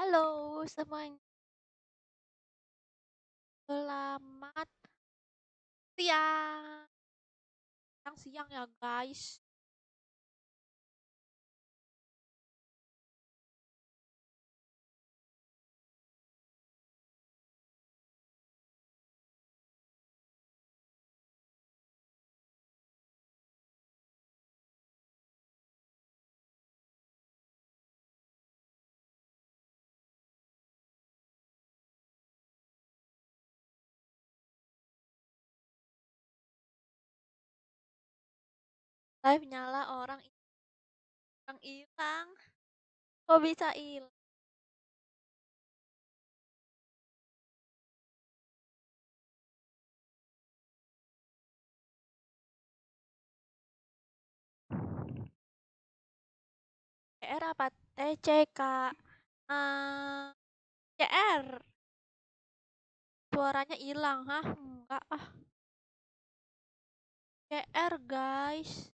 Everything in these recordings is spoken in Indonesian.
Halo semuanya, selamat siang. Siang ya guys. Live nyala orang hilang. Kok bisa hilang? CR apa TCK? Ah, CR. Suaranya hilang, hah? Enggak ah. CR guys.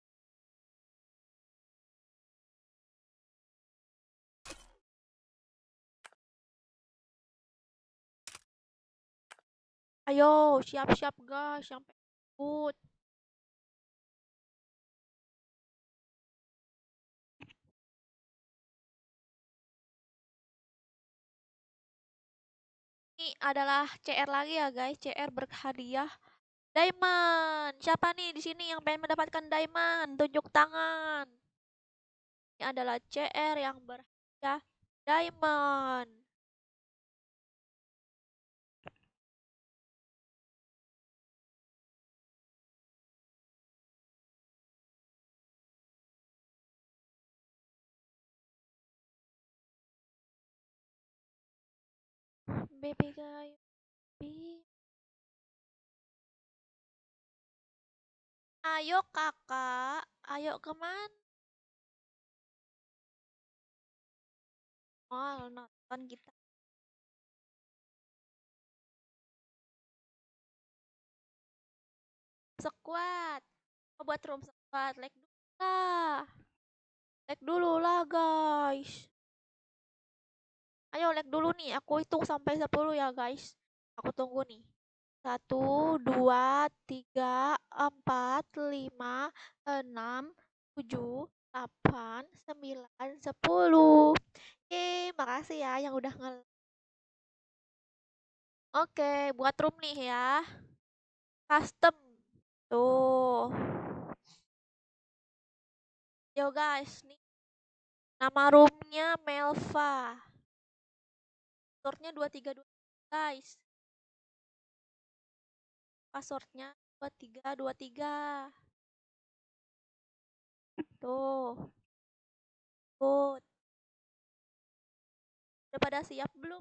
Ayo, siap-siap guys, sampai ikut. Ini adalah CR lagi ya guys, CR berhadiah diamond. Siapa nih di sini yang pengen mendapatkan diamond? Tunjuk tangan. Ini adalah CR yang berhadiah diamond. Baby guy, baby. Ayo kakak, ayo kemana? Oh, nonton kita. Squad. Oh, buat room squad. Like dulu lah. Like dulu lah guys. Ayo like dulu nih. Aku hitung sampai 10 ya guys. Aku tunggu nih. Satu, dua, tiga, empat, lima, enam, tujuh, delapan, sembilan, 10. Makasih ya yang udah Oke, buat room nih ya. Custom. Tuh. Yo guys, nih nama roomnya Melva. Passwordnya 232 guys. Passwordnya 2323. Tuh. Tuh. Udah pada siap belum?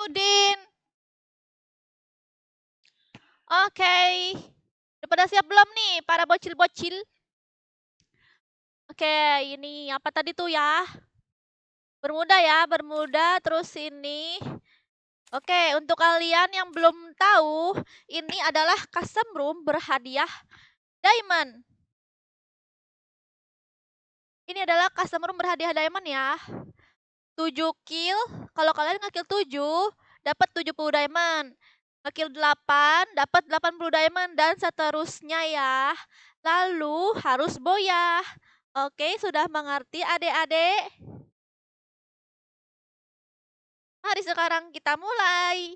Udin. Oke. Udah pada siap belum nih para bocil-bocil? Oke, ini apa tadi tuh ya? Bermuda ya, bermuda terus ini. Oke, untuk kalian yang belum tahu, ini adalah custom room berhadiah diamond. Ini adalah custom room berhadiah diamond ya. 7 kill, kalau kalian nge-kill 7, dapat 70 diamond. Nge-kill 8, dapat 80 diamond dan seterusnya ya. Lalu harus boyah. Oke, sudah mengerti adik-adik? Mari sekarang kita mulai.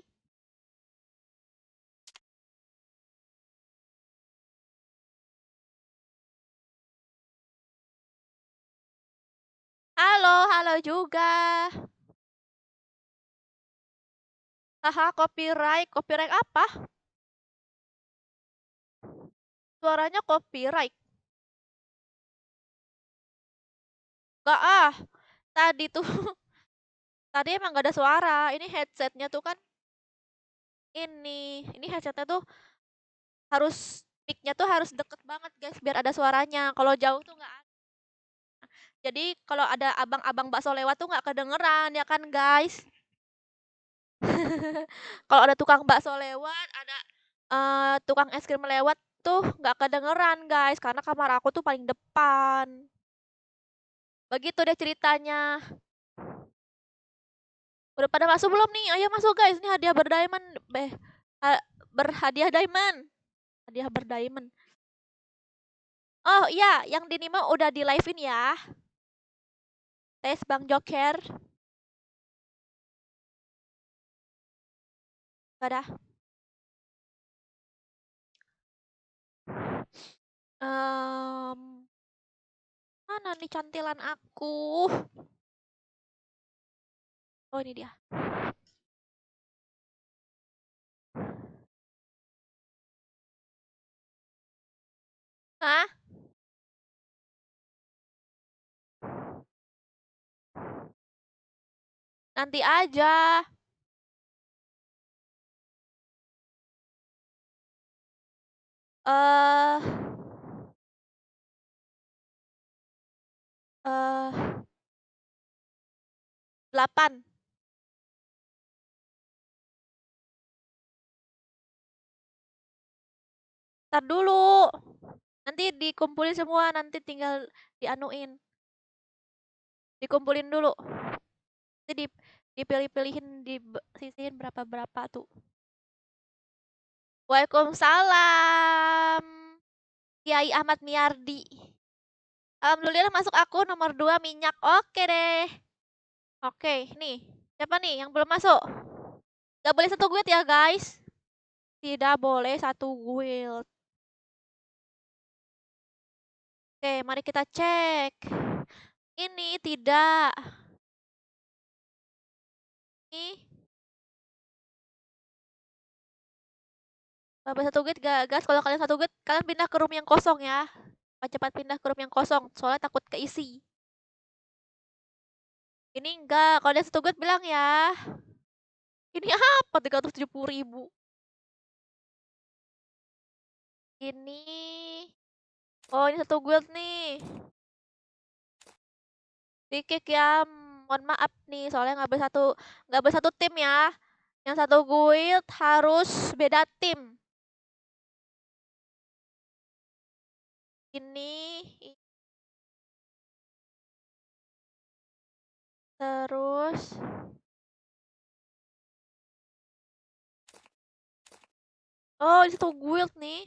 Halo, halo juga. Haha, copyright. Copyright apa? Suaranya copyright. Gak ah. Tadi tuh tadi emang gak ada suara. Ini headsetnya tuh kan ini headsetnya tuh harus mic-nya tuh harus deket banget guys biar ada suaranya. Kalau jauh tuh nggak ada. Jadi kalau ada abang-abang bakso lewat tuh nggak kedengeran ya kan guys. Kalau ada tukang bakso lewat, ada tukang es krim lewat tuh nggak kedengeran guys karena kamar aku tuh paling depan. Begitu deh ceritanya. Udah pada masuk belum nih? Ayo masuk guys. Ini hadiah berdiamond. Berhadiah diamond. Hadiah berdiamond. Oh iya, yang di Nimo udah di live-in ya. Tes Bang Joker. Gak ada. Mana nih cantilan aku? Oh ini dia. Hah? Nanti aja. Eh 8. Ntar dulu. Nanti dikumpulin semua, nanti tinggal dianuin. Dikumpulin dulu. Nanti dipilih-pilihin, sisihin berapa-berapa tuh. Waalaikumsalam. Kiai Ahmad Miardi. Alhamdulillah masuk aku nomor 2 minyak. Oke deh. Oke, nih. Siapa nih yang belum masuk? Gak boleh satu guild ya guys. Tidak boleh satu guild. Oke, mari kita cek. Ini tidak. Ini. Gak boleh satu guild gak guys. Kalau kalian satu guild, kalian pindah ke room yang kosong ya. Cepat pindah ke room yang kosong. Soalnya takut keisi. Ini enggak. Kalau dia satu guild bilang ya. Ini apa 370.000? Ini. Oh ini satu guild nih. Dikik ya. Mohon maaf nih. Soalnya nggak boleh satu tim ya. Yang satu guild harus beda tim. Ini terus oh ini satu guild nih.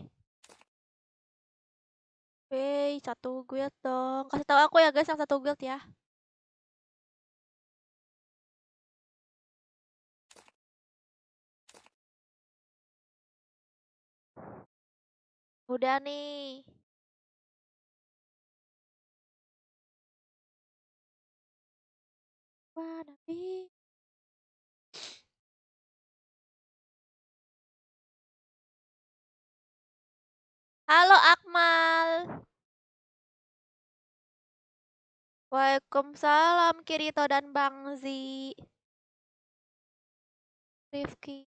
Wey, satu guild dong. Kasih tahu aku ya guys yang satu guild ya. Udah nih. Wannabe. Halo Akmal. Waalaikumsalam Kirito dan Bang Zi. Rifki.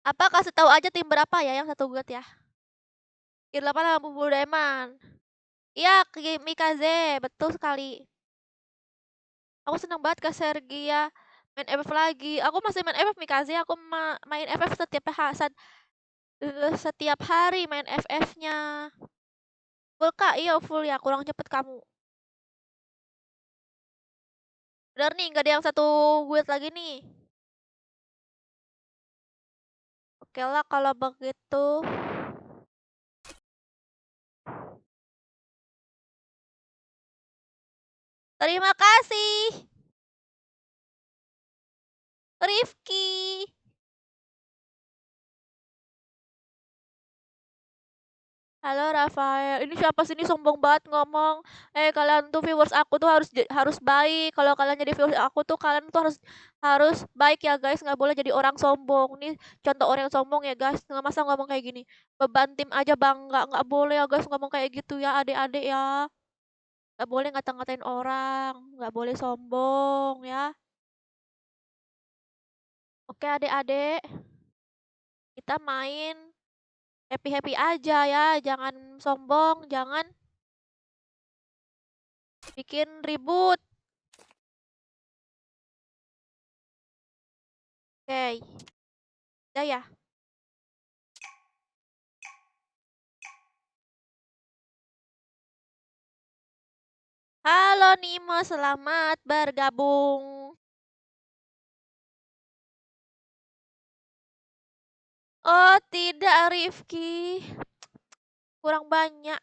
Apa kasih tahu aja tim berapa ya yang satu guild ya? Gear 880 diamond. Iya, Mikaze, betul sekali. Aku senang banget ke Sergia main FF lagi. Aku masih main FF Mikaze, aku main FF setiap hari main FF-nya. Full Kak, iya full ya, kurang cepet kamu. Bener nih, nggak ada yang satu guild lagi nih. Oke lah kalau begitu. Terima kasih, Rifki. Halo Rafael, ini siapa sih ini sombong banget ngomong. Kalian tuh viewers aku tuh harus baik. Kalau kalian jadi viewers aku tuh kalian tuh harus harus baik ya guys, nggak boleh jadi orang sombong. Nih contoh orang yang sombong ya guys, nggak masa ngomong kayak gini. Beban tim aja bangga, nggak boleh ya guys ngomong kayak gitu ya adik-adik ya. Nggak boleh ngata-ngatain orang, nggak boleh sombong ya. Oke adik-adik, kita main happy-happy aja ya, jangan sombong, jangan bikin ribut. Oke, udah ya. Halo Nimo, selamat bergabung. Oh tidak Rifki, kurang banyak.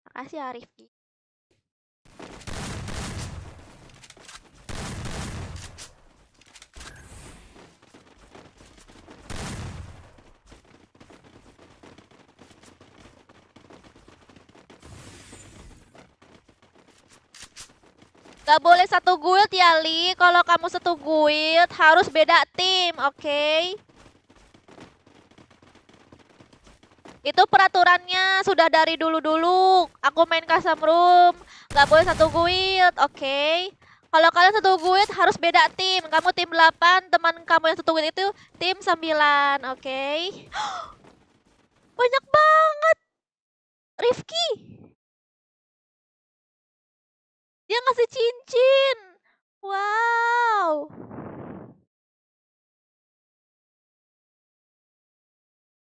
Makasih ya Rifki. Gak boleh satu guild ya Li. Kalau kamu satu guild harus beda tim, oke? Itu peraturannya sudah dari dulu-dulu. Aku main custom room, gak boleh satu guild, oke? Kalau kalian satu guild harus beda tim. Kamu tim 8, teman kamu yang satu guild itu tim 9, oke? Banyak banget. Rifki, dia ngasih cincin. Wow.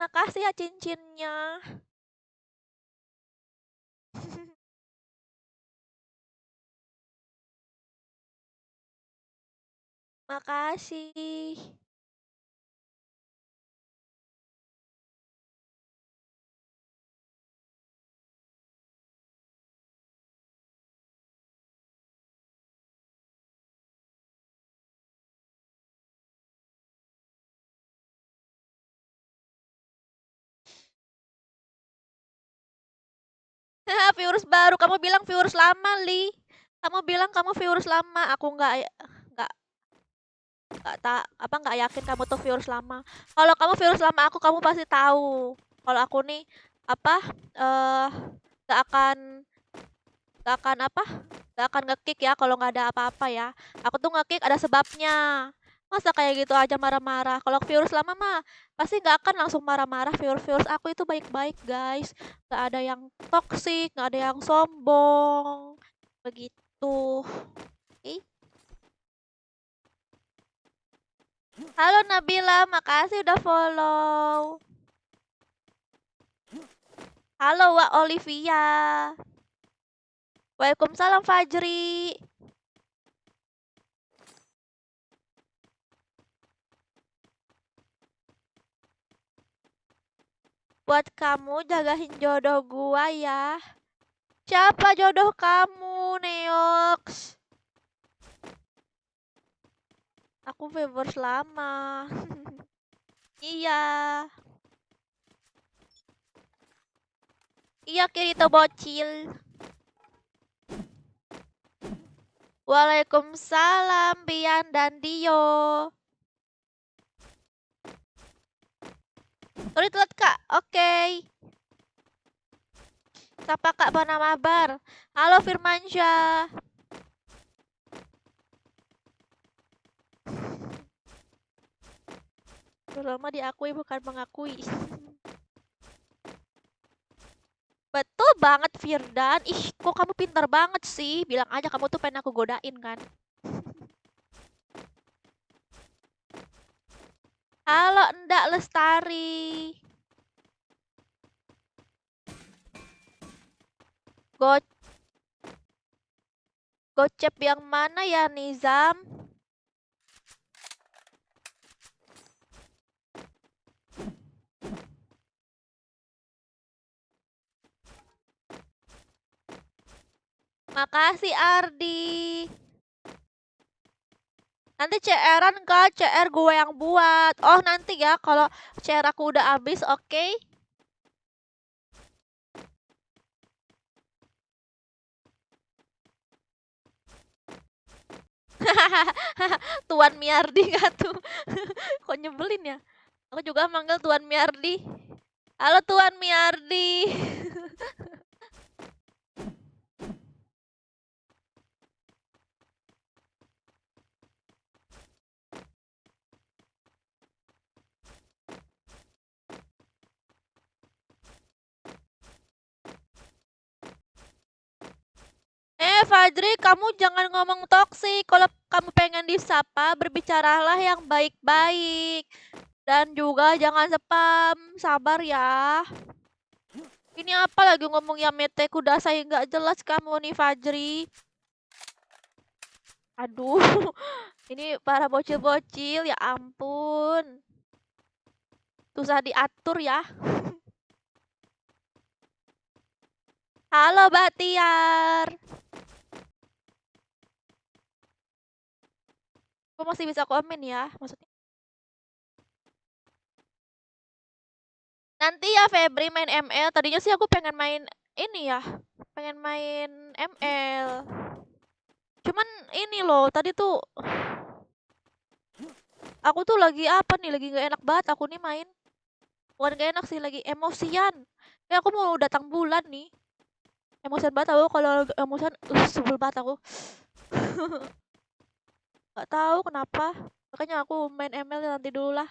Makasih ya cincinnya. Makasih. Viewers baru. Kamu bilang viewers lama, Li. Kamu bilang kamu viewers lama. Aku nggak nggak yakin kamu tuh viewers lama. Kalau kamu viewers lama aku, kamu pasti tahu. Kalau aku nih apa eh nggak akan nggak akan apa nggak akan ngekick ya kalau nggak ada apa-apa ya. Aku tuh ngekick ada sebabnya. Masa kayak gitu aja marah-marah. Kalau viewers lama mah pasti nggak akan langsung marah-marah. Viewers aku itu baik-baik guys, nggak ada yang toksik, nggak ada yang sombong begitu. Oke. Halo Nabila, makasih udah follow. Halo Wak Olivia. Waalaikumsalam Fajri. Buat kamu jagain jodoh gua ya. Siapa jodoh kamu, Neox? Aku viewers lama. Iya. Iya Kirito bocil. Waalaikumsalam Bian dan Dio. Sorry telat kak. Oke. Sapa kak Bana Mabar. Halo Firmansyah. Terutama diakui bukan mengakui. Betul banget Firdan. Ih, kok kamu pintar banget sih? Bilang aja kamu tuh pengen aku godain kan. Halo, Ndak Lestari. Go Gocep yang mana ya, Nizam? Makasih Ardi. Nanti CR-an Kak, CR gue yang buat. Oh, nanti ya kalau CR aku udah habis, oke? Tuan Miardi gak tuh? Kok nyebelin ya? Aku juga manggil Tuan Miardi. Halo Tuan Miardi. Fajri, kamu jangan ngomong toksik. Kalau kamu pengen disapa, berbicaralah yang baik-baik. Dan juga jangan spam. Sabar ya. Ini apa lagi ngomong ya mete kuda saya nggak jelas kamu nih Fajri. Aduh, ini para bocil-bocil ya ampun. Susah diatur ya. Halo Batiar. Kok masih bisa komen ya? Maksudnya nanti ya Febri main ML. Tadinya sih aku pengen main ini ya. Pengen main ML. Cuman ini loh, tadi tuh aku tuh lagi apa nih? Lagi nggak enak banget aku nih main. Bukan gak enak sih, lagi emosian. Kayak aku mau datang bulan nih. Emosian banget aku kalau emosian, sebel banget aku. Gak tahu kenapa. Makanya aku main ML nanti dulu lah.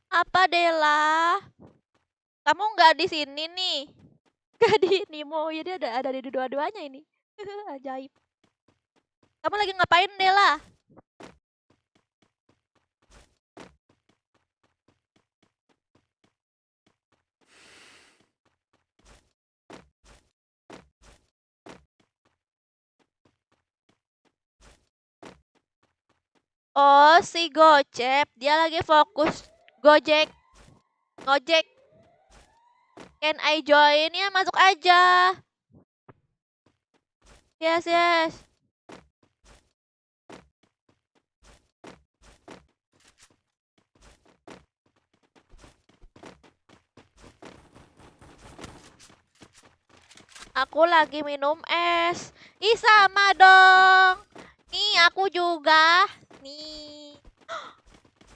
Apa Dela? Kamu nggak di sini nih? Gak di Nimo, jadi ada di dua-duanya ini. Ajaib. Kamu lagi ngapain Dela? Oh, si Gocep, dia lagi fokus Gojek, Ngojek. Can I join ya? Masuk aja. Yes, yes. Aku lagi minum es. Ih, sama dong. Nih, aku juga. Nih.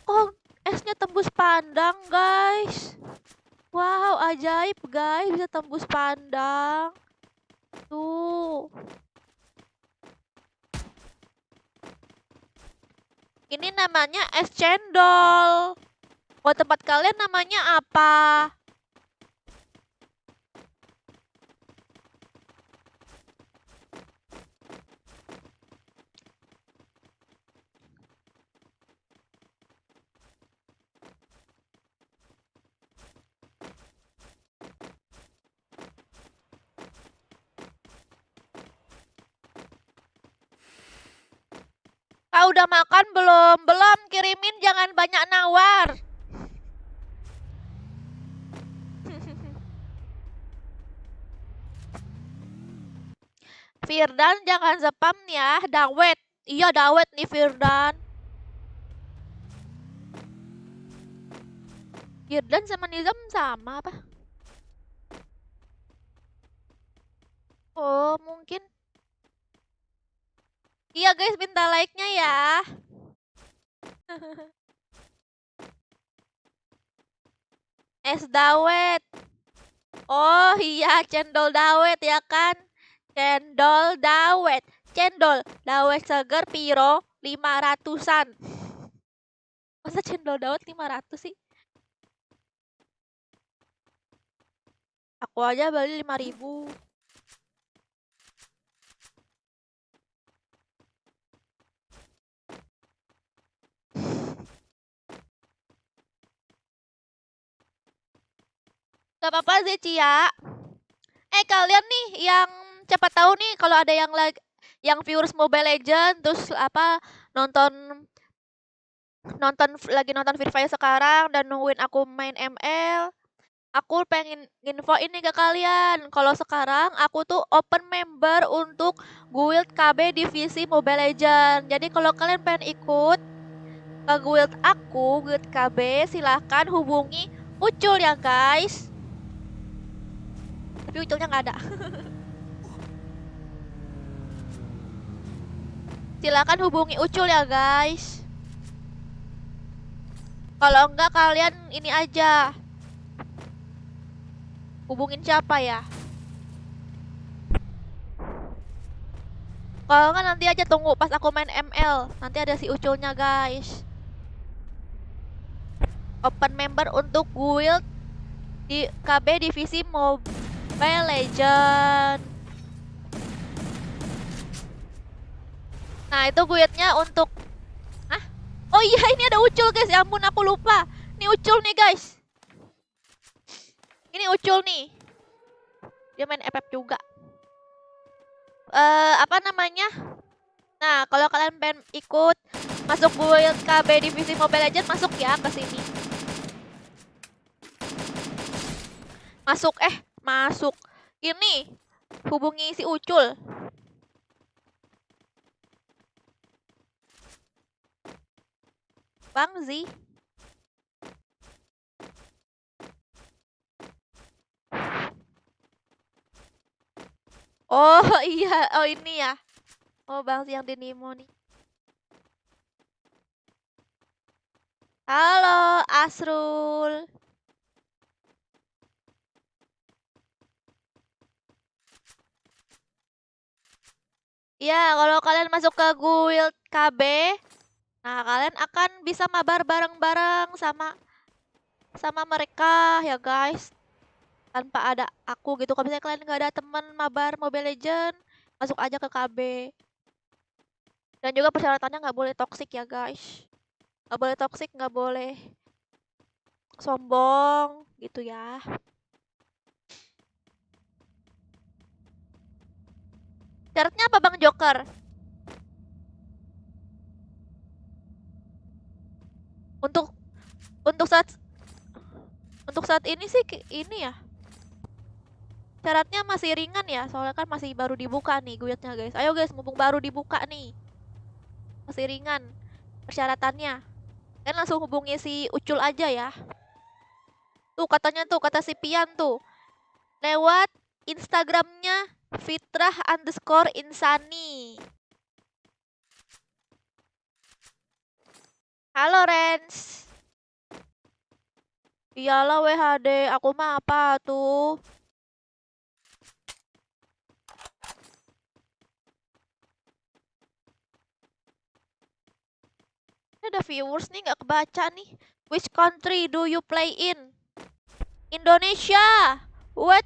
Oh, esnya tembus pandang, guys. Wow, ajaib, guys. Bisa tembus pandang. Tuh. Ini namanya es cendol. Oh, tempat kalian namanya apa? Kau udah makan belum? Belum, kirimin jangan banyak nawar. Firdan jangan spam ya, dawet. Iya dawet nih Firdan. Firdan sama Nizam sama apa? Oh, mungkin. Iya guys, minta like-nya ya. Es dawet. Oh iya, cendol dawet ya kan? Cendol dawet. Cendol dawet seger piro 500-an. Masa cendol dawet 500 sih? Aku aja beli 5.000. Gak apa-apa sih Cia. Kalian nih yang cepat tahu nih kalau ada yang yang viewers Mobile Legend terus apa nonton nonton lagi nonton Free Fire sekarang dan nungguin aku main ML. Aku pengen info ini ke kalian. Kalau sekarang aku tuh open member untuk guild KB divisi Mobile Legend. Jadi kalau kalian pengen ikut ke guild aku, guild KB, silahkan hubungi Ucul ya guys. Tapi Uculnya nggak ada. Silakan hubungi Ucul ya guys. Kalau enggak kalian ini aja. Hubungin siapa ya? Kalau enggak nanti aja tunggu pas aku main ML. Nanti ada si Uculnya guys. Open member untuk guild di KB divisi Mobile Legend. Nah itu guildnya untuk oh iya ini ada Ucul guys, ya ampun aku lupa. Ini Ucul nih guys. Ini Ucul nih. Dia main FF juga. Apa namanya? Nah, kalau kalian pengen ikut masuk guild KB divisi Mobile Legends, masuk ya ke sini. Masuk. Ini hubungi si Ucul. Bang Zi. Oh iya, oh ini ya. Oh Bang Zi yang di Nimo nih. Halo Asrul. Ya, kalau kalian masuk ke guild KB, nah kalian akan bisa mabar bareng-bareng sama mereka ya guys. Tanpa ada aku gitu. Kalau misalnya kalian nggak ada teman mabar Mobile Legend, masuk aja ke KB. Dan juga persyaratannya nggak boleh toxic ya guys. Nggak boleh toxic, nggak boleh sombong gitu ya. Syaratnya apa Bang Joker? Untuk untuk saat ini sih ini ya. Syaratnya masih ringan ya, soalnya kan masih baru dibuka nih guildnya guys. Ayo guys, mumpung baru dibuka nih. Masih ringan persyaratannya. Kalian langsung hubungi si Ucul aja ya. Tuh katanya tuh, kata si Pian tuh. Lewat Instagramnya Fitrah_insani. Halo Rens. Iyalah WHD, aku mah apa tuh? Ini ada viewers nih nggak kebaca nih. Which country do you play in? Indonesia. What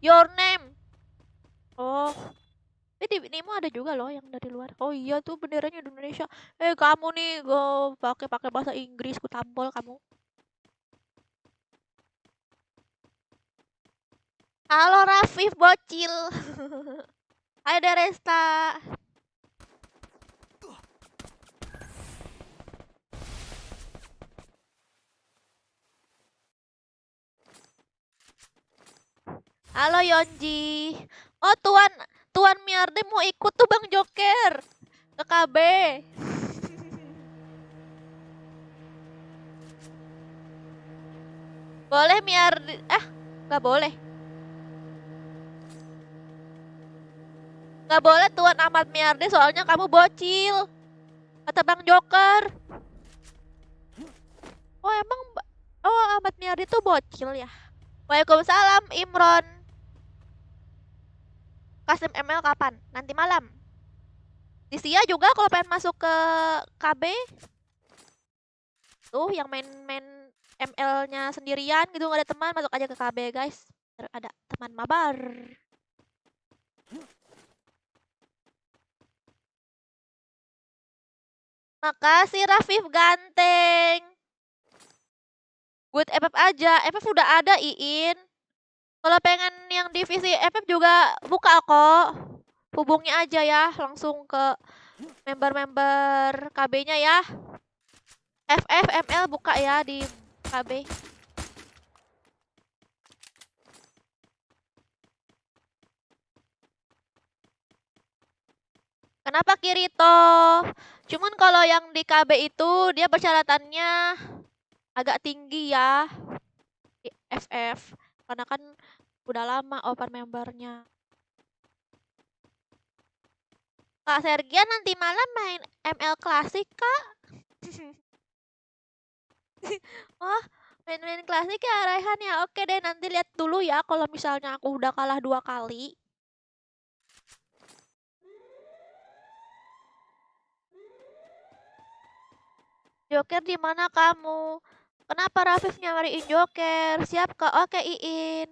your name? Oh, di Nemo ada juga loh yang dari luar. Oh iya tuh benderanya Indonesia. Kamu nih go pakai bahasa Inggris, ku tampol kamu. Halo Rafif bocil. Hai Deresta. Halo Yonji. Oh Tuan Miarde mau ikut tuh Bang Joker ke KB. Boleh Miarde? Nggak boleh. Nggak boleh Tuan Ahmad Miarde soalnya kamu bocil. Kata Bang Joker. Oh emang Ahmad Miarde tadi tuh bocil ya. Waalaikumsalam Imron. Kasim ML kapan? Nanti malam. Disia juga kalau pengen masuk ke KB. Tuh yang main-main ML-nya sendirian gitu nggak ada teman, masuk aja ke KB guys. Biar ada teman mabar. Makasih Rafif ganteng. Buat FF aja, FF udah ada Iin. Kalau pengen yang divisi FF juga buka kok. Hubungi aja ya langsung ke member-member KB-nya ya. FF ML buka ya di KB. Kenapa Kirito? Cuman kalau yang di KB itu dia persyaratannya agak tinggi ya. Di FF. Karena kan udah lama open membernya. Kak Sergian nanti malam main ML klasik kak? Oh, main-main klasik ya Raihan ya. Oke deh, nanti lihat dulu ya kalau misalnya aku udah kalah 2 kali. Joker di mana kamu? Kenapa Rafif nyariin Joker? Siap kak? Oke Iin.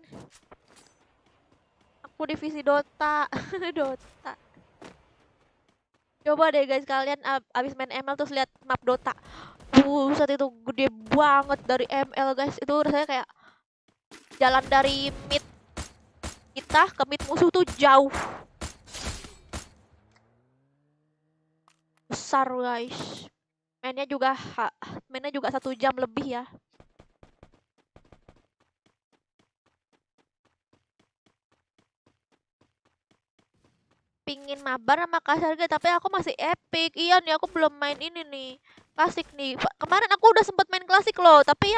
Aku divisi Dota. Dota. Coba deh guys kalian abis main ML terus lihat map Dota. Saat itu gede banget dari ML guys. Itu rasanya kayak jalan dari mid kita ke mid musuh tuh jauh. Besar guys. Mainnya juga 1 jam lebih ya. Pingin mabar sama Kasarga tapi aku masih epic. Iya nih aku belum main ini nih. Klasik nih. Kemarin aku udah sempet main klasik loh, tapi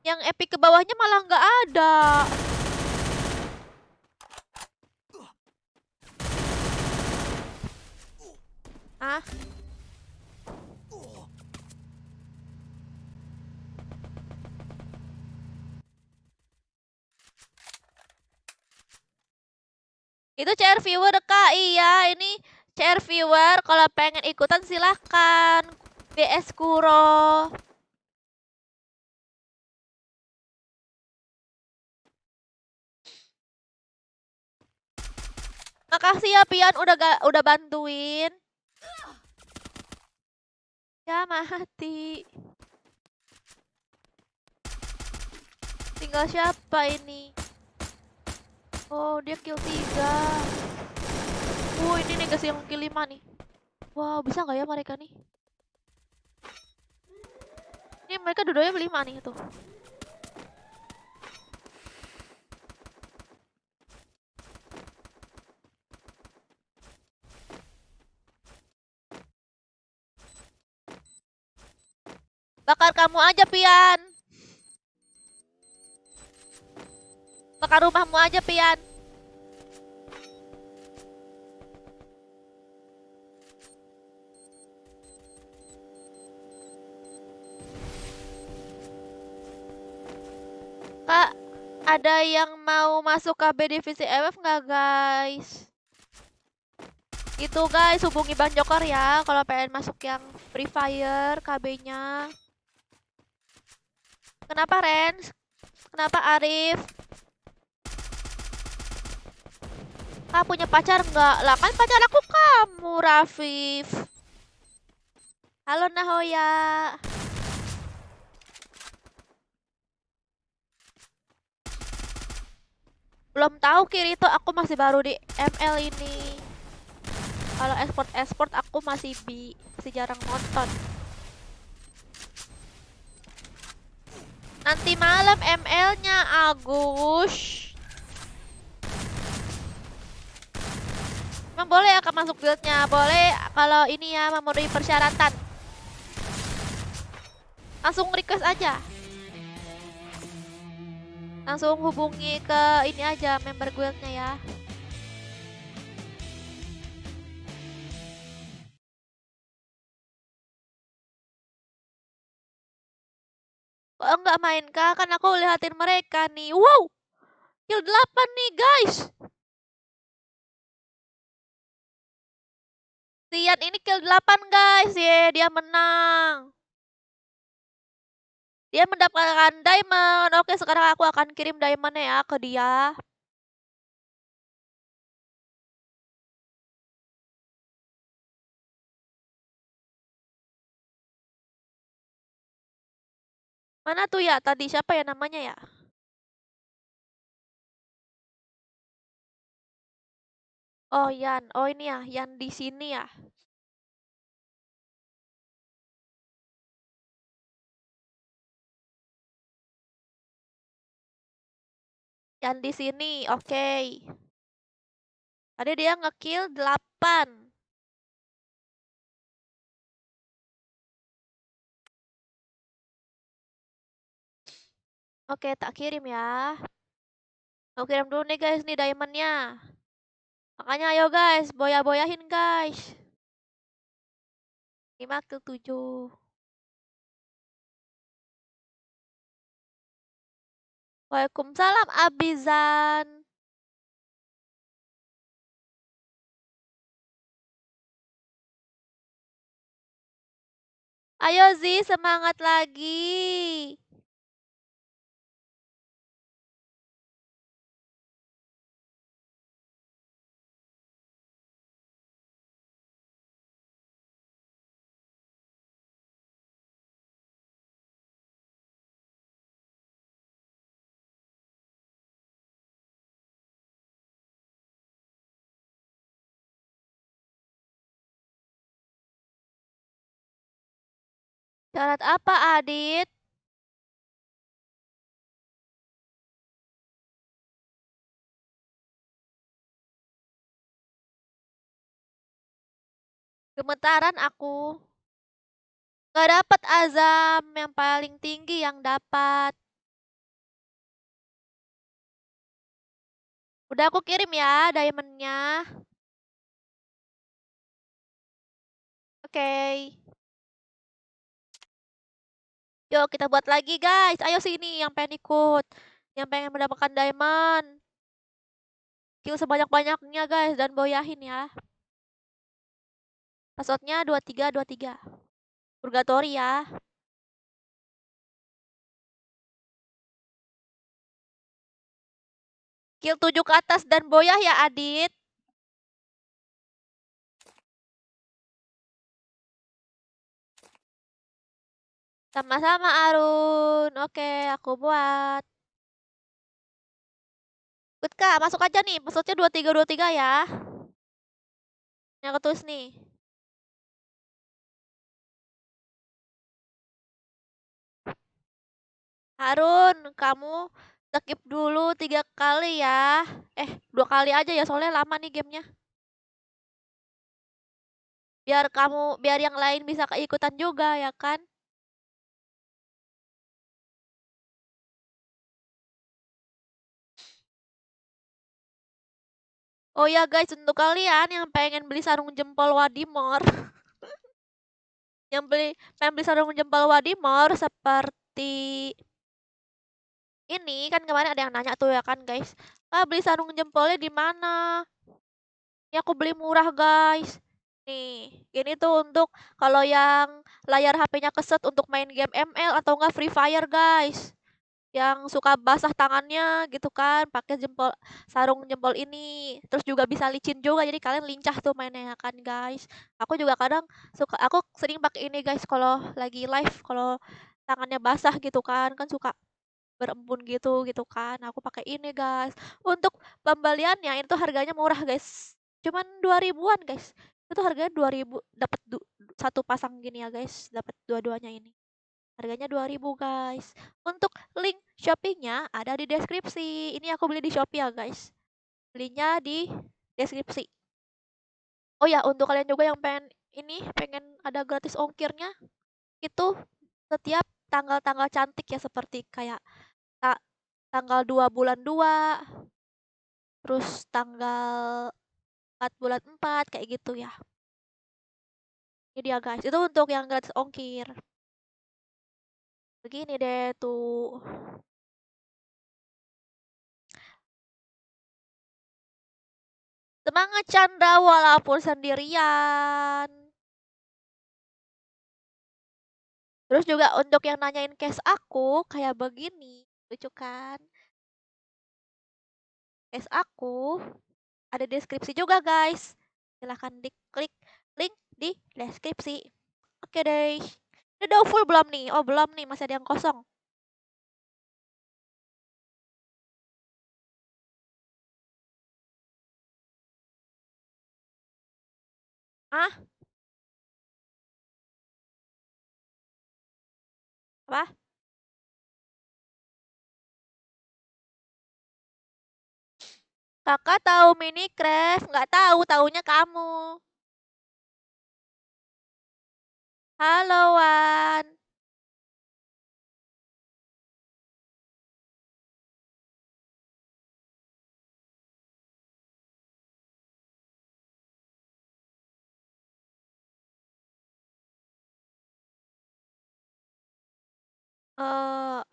yang epic ke bawahnya malah nggak ada. Ah, itu CR viewer kak. Iya, ini CR viewer. Kalau pengen ikutan silahkan. BS Kuro. Makasih ya Pian udah bantuin. Ya mati. Tinggal siapa ini? Oh, dia kill 3. Ini nih guys yang kill 5 nih. Wow, bisa nggak ya mereka nih? Ini mereka dua-duanya 5 nih tuh. Bakar kamu aja, Pian. Bakar rumahmu aja, Pian. Kak, ada yang mau masuk KB Divisi FF nggak, guys? Itu guys, hubungi Bang Jokor ya kalau pengen masuk yang Free Fire KB-nya. Kenapa Rens? Kenapa Arif? Kak punya pacar nggak? Lah kan pacar aku kamu, Rafif. Halo Nahoya. Belum tahu Kirito, aku masih baru di ML ini. Kalau esport aku masih jarang nonton. Nanti malam ML-nya Agus. Emang boleh ya Kak masuk guildnya? Boleh kalau ini ya memenuhi persyaratan. Langsung request aja. Langsung hubungi ke ini aja member guildnya ya. Kok enggak main kah? Kan aku lihatin mereka nih. Wow, kill 8 nih guys. Tian ini kill 8 guys. Ye, dia menang. Dia mendapatkan diamond. Oke, sekarang aku akan kirim diamondnya ya ke dia. Mana tuh ya? Tadi siapa ya namanya ya? Oh, Yan. Oh, ini ya, Yan di sini ya. Yan di sini. Oke. Tadi dia ngekill 8. Oke, tak kirim ya. Aku kirim dulu nih guys nih diamondnya. Makanya ayo guys, boya-boyahin guys. 5 ke 7. Waalaikumsalam Abizan. Ayo Zi, semangat lagi. Syarat apa Adit? Gemetaran aku. Gak dapat azam yang paling tinggi yang dapat. Udah aku kirim ya diamondnya. Oke. Yuk kita buat lagi guys. Ayo sini yang pengen ikut. Yang pengen mendapatkan diamond. Kill sebanyak-banyaknya guys dan boyahin ya. Passwordnya 2323. Purgatory ya. Kill 7 ke atas dan boyah ya Adit. Sama-sama Arun. Oke, aku buat. Ikut Kak, masuk aja nih. Passwordnya 2323 ya. Yang aku tulis nih. Harun, kamu skip dulu 3 kali ya. 2 kali aja ya, soalnya lama nih gamenya. Biar yang lain bisa keikutan juga ya kan. Oh ya guys, untuk kalian yang pengen beli sarung jempol Wadimor, yang pengen beli sarung jempol Wadimor seperti ini kan kemarin ada yang nanya tuh ya kan guys. Beli sarung jempolnya di mana? Ini aku beli murah guys. Nih, ini tuh untuk kalau yang layar HP-nya keset untuk main game ML atau enggak Free Fire guys. Yang suka basah tangannya gitu kan, pakai sarung jempol ini. Terus juga bisa licin juga, jadi kalian lincah tuh mainnya ya kan guys. Aku juga kadang aku sering pakai ini guys kalau lagi live, kalau tangannya basah gitu kan suka berembun gitu kan. Aku pakai ini guys. Untuk pembeliannya itu harganya murah guys. Cuman 2000-an guys. Itu harganya 2000 dapat satu pasang gini ya guys, dapat dua-duanya ini. Harganya 2000 guys. Untuk link Shopee-nya ada di deskripsi. Ini aku beli di Shopee ya guys. Belinya di deskripsi. Oh ya, untuk kalian juga yang pengen ada gratis ongkirnya, itu setiap tanggal-tanggal cantik ya, seperti kayak ta tanggal 2 bulan 2, terus tanggal 4 bulan 4 kayak gitu ya. Ini dia guys, itu untuk yang gratis ongkir. Begini deh tuh. Semangat Chandra walaupun sendirian. Terus juga untuk yang nanyain case aku kayak begini, lucu kan? Case aku ada deskripsi juga guys. Silahkan diklik link di deskripsi. Oke deh. Ini udah full belum nih? Oh belum nih, masih ada yang kosong. Ah, apa? Kakak tahu Minecraft? Nggak tahu, taunya kamu. Halo Wan.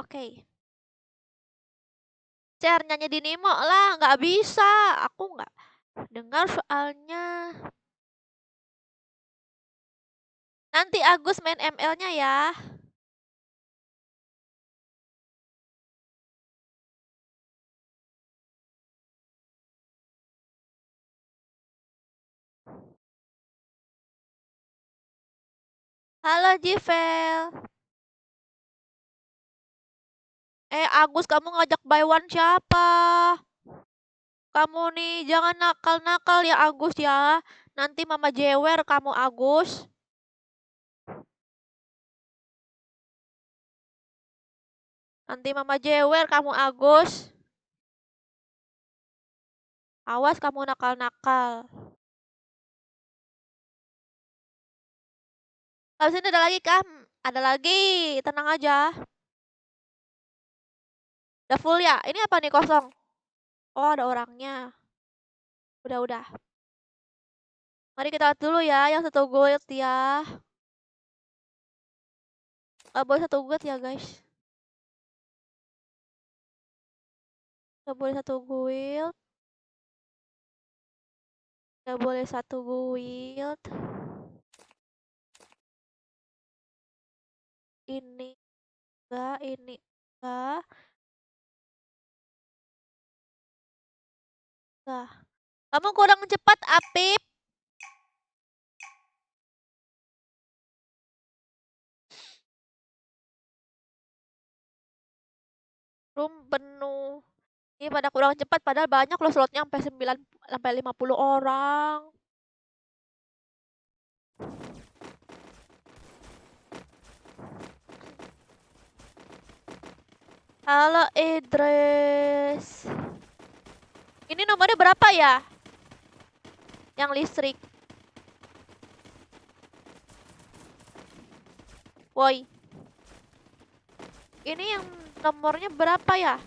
Oke. Share nyanyi di Nemo lah, nggak bisa. Aku nggak dengar soalnya. Nanti Agus main ML-nya ya. Halo Jivel. Agus, kamu ngajak buy one siapa? Kamu nih jangan nakal-nakal ya Agus ya. Nanti mama jewer kamu Agus. Nanti mama jewer kamu Agus. Awas kamu nakal-nakal. Habis ini ada lagi kan? Ada lagi. Tenang aja. Udah full ya? Ini apa nih kosong? Oh, ada orangnya. Udah. Mari kita lihat dulu ya yang satu guild ya. Gak boleh satu guild ya guys. Gak boleh satu guild. Gak boleh satu guild. Ini enggak, ini enggak. Enggak. Kamu kurang cepat, Apip. Room penuh. Ini pada kurang cepat padahal banyak loh slotnya sampai 9 sampai 50 orang. Halo Idris. Ini nomornya berapa ya? Yang listrik. Woi. Ini yang nomornya berapa ya?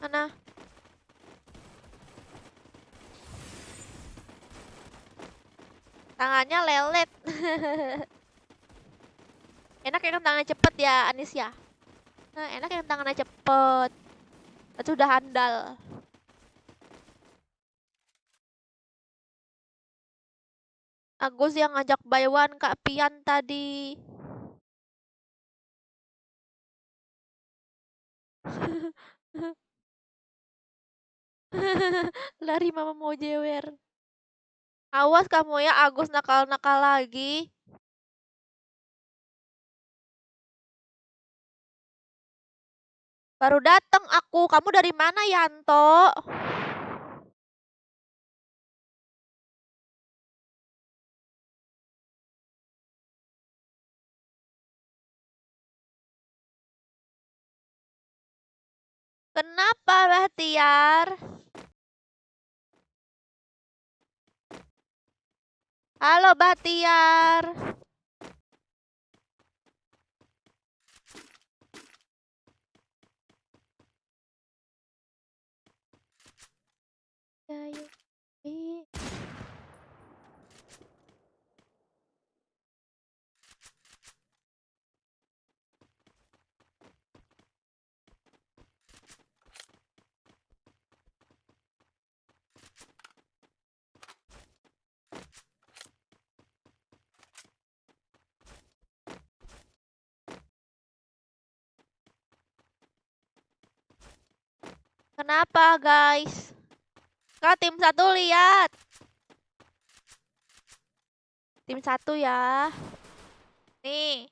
Mana? Tangannya lelet. Enak ya kan tangannya cepet ya, Anis ya? Nah, enak yang tangannya cepet. Itu udah handal. Agus yang ngajak buy one Kak Pian tadi. Lari mama mau jewer. Awas kamu ya Agus nakal-nakal lagi. Baru datang aku. Kamu dari mana Yanto? Kenapa Bahtiar? Halo Bahtiar. Ayo. Kenapa, guys? Kak, tim satu lihat. Tim satu ya. Nih.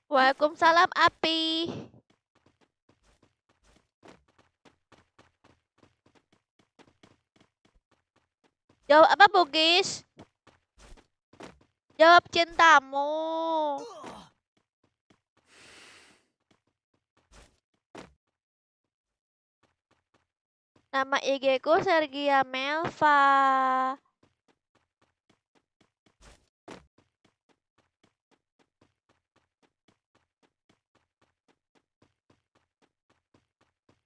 Waalaikumsalam, Api. Jawab apa, Bugis? Jawab cintamu. Nama IG ku Sergia Melva.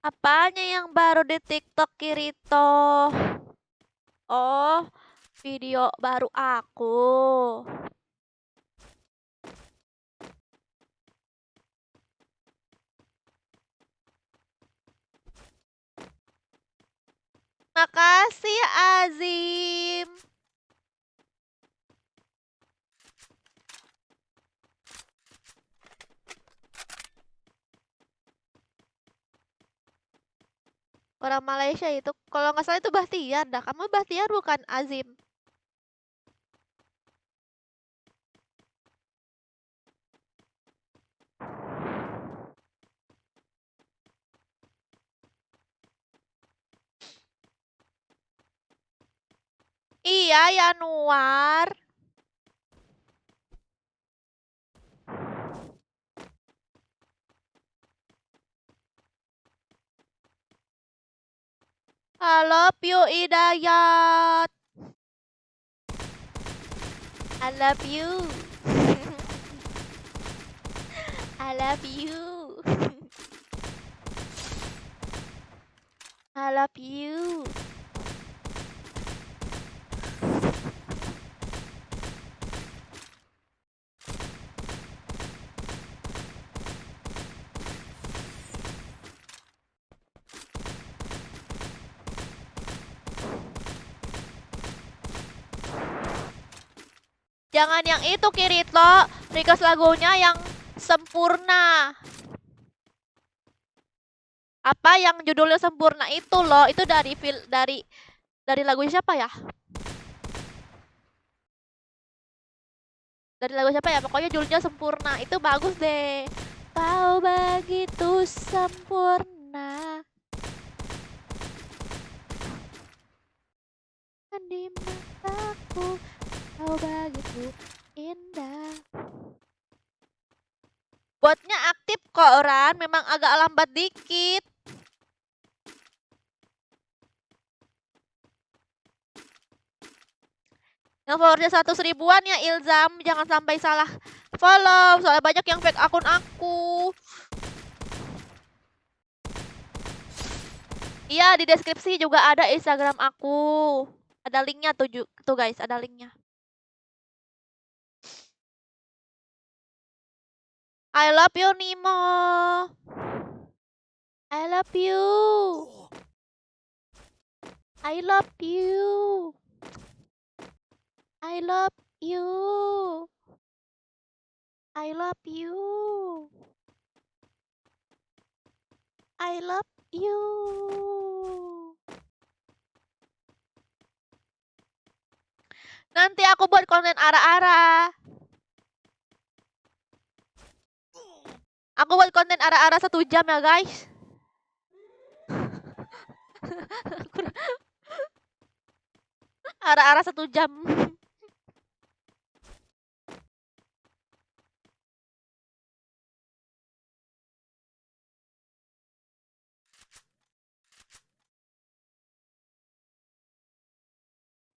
Apanya yang baru di TikTok, Kirito? Oh, video baru aku. Makasih, Azim. Orang Malaysia itu, kalau nggak salah itu Bahtiar dah. Kamu Bahtiar bukan Azim. Iya, Yanuar. Halo, Pio Hidayat. I love you. I love you. I love you. Jangan yang itu, Kirito. Request lagunya yang sempurna. Apa yang judulnya sempurna itu loh? Itu dari lagu siapa ya? Dari lagu siapa ya? Pokoknya judulnya sempurna. Itu bagus deh. Kau begitu sempurna di mataku. Kau begitu indah. Botnya aktif kok, Ran. Memang agak lambat dikit. Yang followersnya 100 ribuan ya, Ilzam. Jangan sampai salah follow. Soalnya banyak yang fake akun aku. Iya, di deskripsi juga ada Instagram aku. Ada linknya tuh guys, ada linknya. I love you, Nemo. I love you. I love you. I love you. I love you. I love you. Nanti aku buat konten ara-ara. Aku buat konten ara-ara 1 jam ya guys. Ara-ara 1 jam.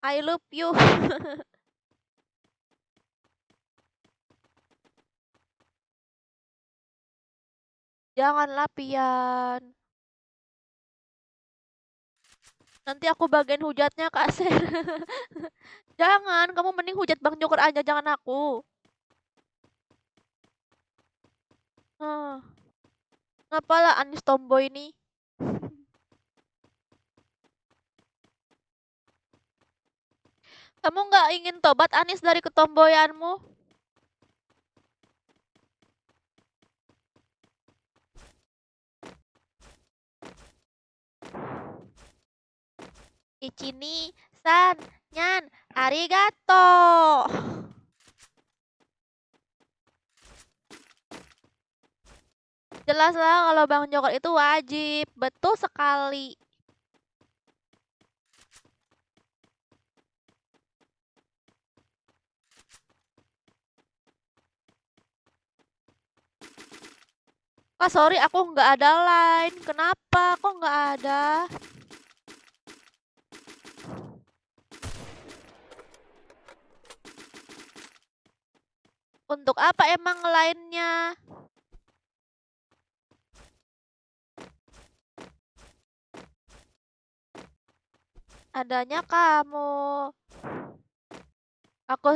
I love you. Janganlah Pian. Nanti aku bagian hujatnya Kak Ser. Jangan, kamu mending hujat Bang Joker aja, jangan aku. Ngapalah Anis Tomboy ini? Kamu nggak ingin tobat, Anis, dari ketomboyanmu? Ichini, san, nyan, arigato. Jelas lah kalau Bang Joker itu wajib. Betul sekali. Kak, sorry aku nggak ada line. Kenapa? Kok nggak ada? Untuk apa emang line-nya? Adanya kamu. Aku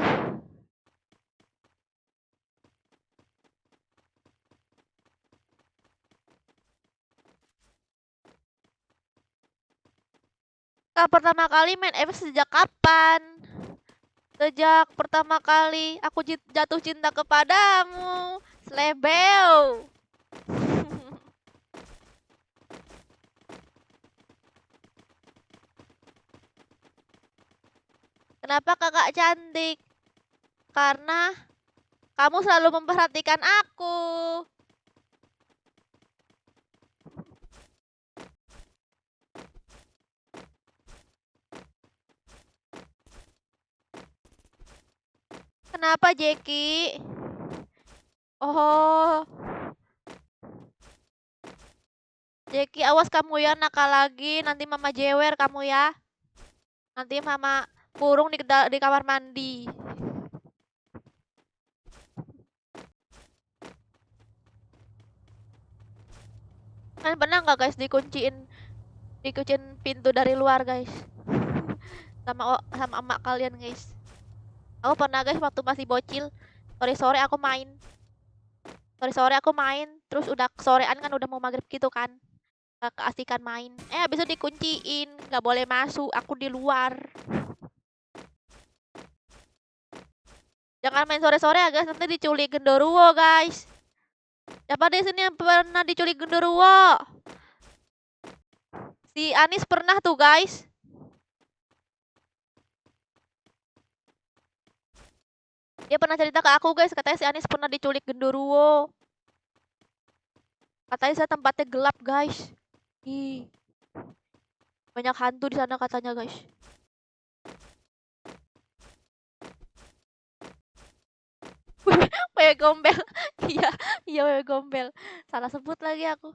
Kak, pertama kali main FPS sejak kapan? Sejak pertama kali aku jatuh cinta kepadamu. Slebeo. Kenapa kakak cantik? Karena kamu selalu memperhatikan aku. Kenapa, Jeki? Oh, Jeki, awas kamu ya nakal lagi. Nanti mama jewer kamu ya. Nanti mama kurung di kamar mandi. Kan pernah nggak guys dikunciin pintu dari luar guys? Sama emak kalian guys. Aku pernah guys waktu masih bocil. Sore-sore aku main. Sore-sore aku main. Terus udah sorean kan udah mau maghrib gitu kan. Keasikan main. Habis itu dikunciin. Nggak boleh masuk. Aku di luar. Jangan main sore-sore ya guys. Nanti diculik genderuwo guys. Siapa di sini yang pernah diculik genderuwo? Si Anis pernah tuh guys. Dia pernah cerita ke aku guys. Katanya si Anis pernah diculik genderuwo. Katanya saya tempatnya gelap guys. Ih. Banyak hantu di sana katanya guys. Wewe gombel. Iya, iya wewe gombel. Salah sebut lagi aku.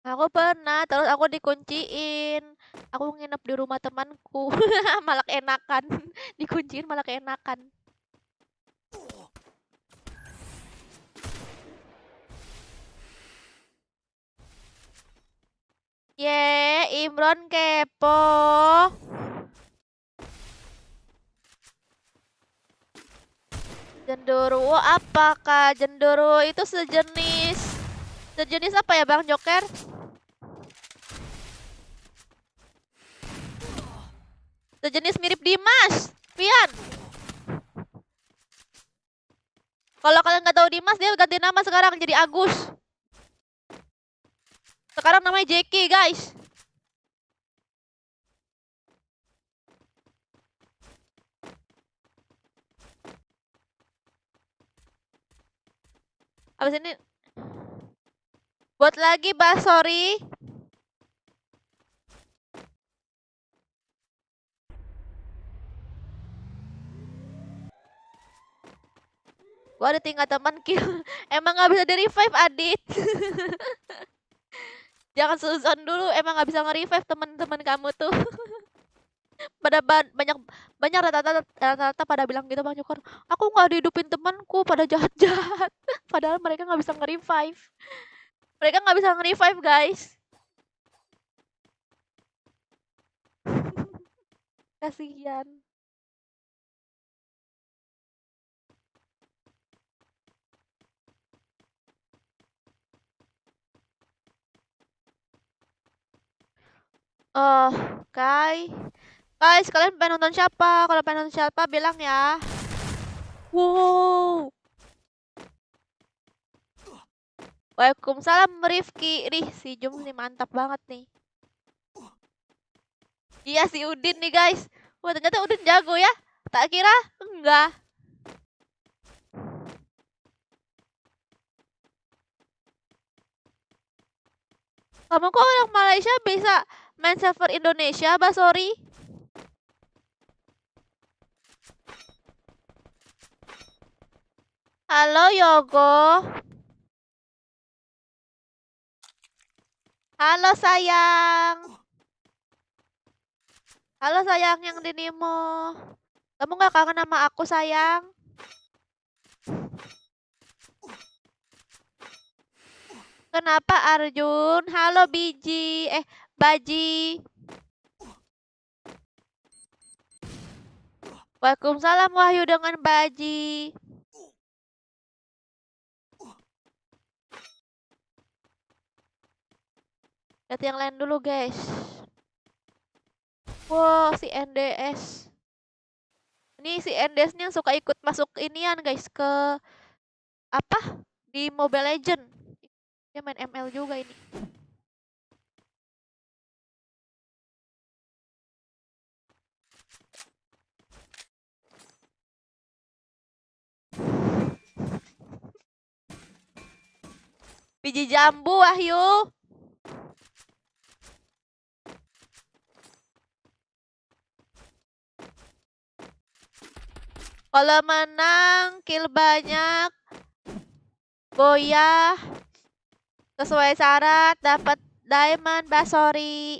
Aku pernah, terus aku dikunciin. Aku nginep di rumah temanku. Malah keenakan. Dikunciin malah keenakan. Ye, Imron kepo. Genderuwo apakah? Genderuwo itu sejenis apa ya Bang Joker? Sejenis mirip Dimas. Pian. Kalau kalian nggak tahu Dimas, dia ganti nama sekarang jadi Agus. Sekarang namanya Jeki, guys. Abis ini buat lagi sorry. Gua ada tinggal teman kill. Emang nggak bisa di revive Adit. Jangan suzon dulu. Emang nggak bisa nge-revive teman-teman kamu tuh. Pada banyak rata-rata pada bilang gitu Bang Jokor. Aku nggak dihidupin temanku pada jahat-jahat. Padahal mereka nggak bisa nge-revive. Mereka nggak bisa nge-revive guys. Kasihan. Oh, guys, kalian pengen nonton siapa? Kalau pengen nonton siapa bilang ya. Wow. Waalaikumsalam Rifki. Si Jum nih mantap banget nih. Iya si Udin nih guys. Wah ternyata Udin jago ya. Tak kira enggak. Kamu kok orang Malaysia bisa main server Indonesia, Basori? Halo Yogo. Halo sayang. Halo sayang yang di Nemo. Kamu gak kangen sama aku sayang? Kenapa Arjun? Halo Baji. Waalaikumsalam Wahyu dengan Baji. Lihat yang lain dulu guys. Wow si NDS. Ini si NDS-nya suka ikut masuk inian guys ke apa? Di Mobile Legend. Dia main ML juga ini. Biji jambu Wahyu. Kalau menang kill banyak. Boyah. Sesuai syarat dapat diamond Basori.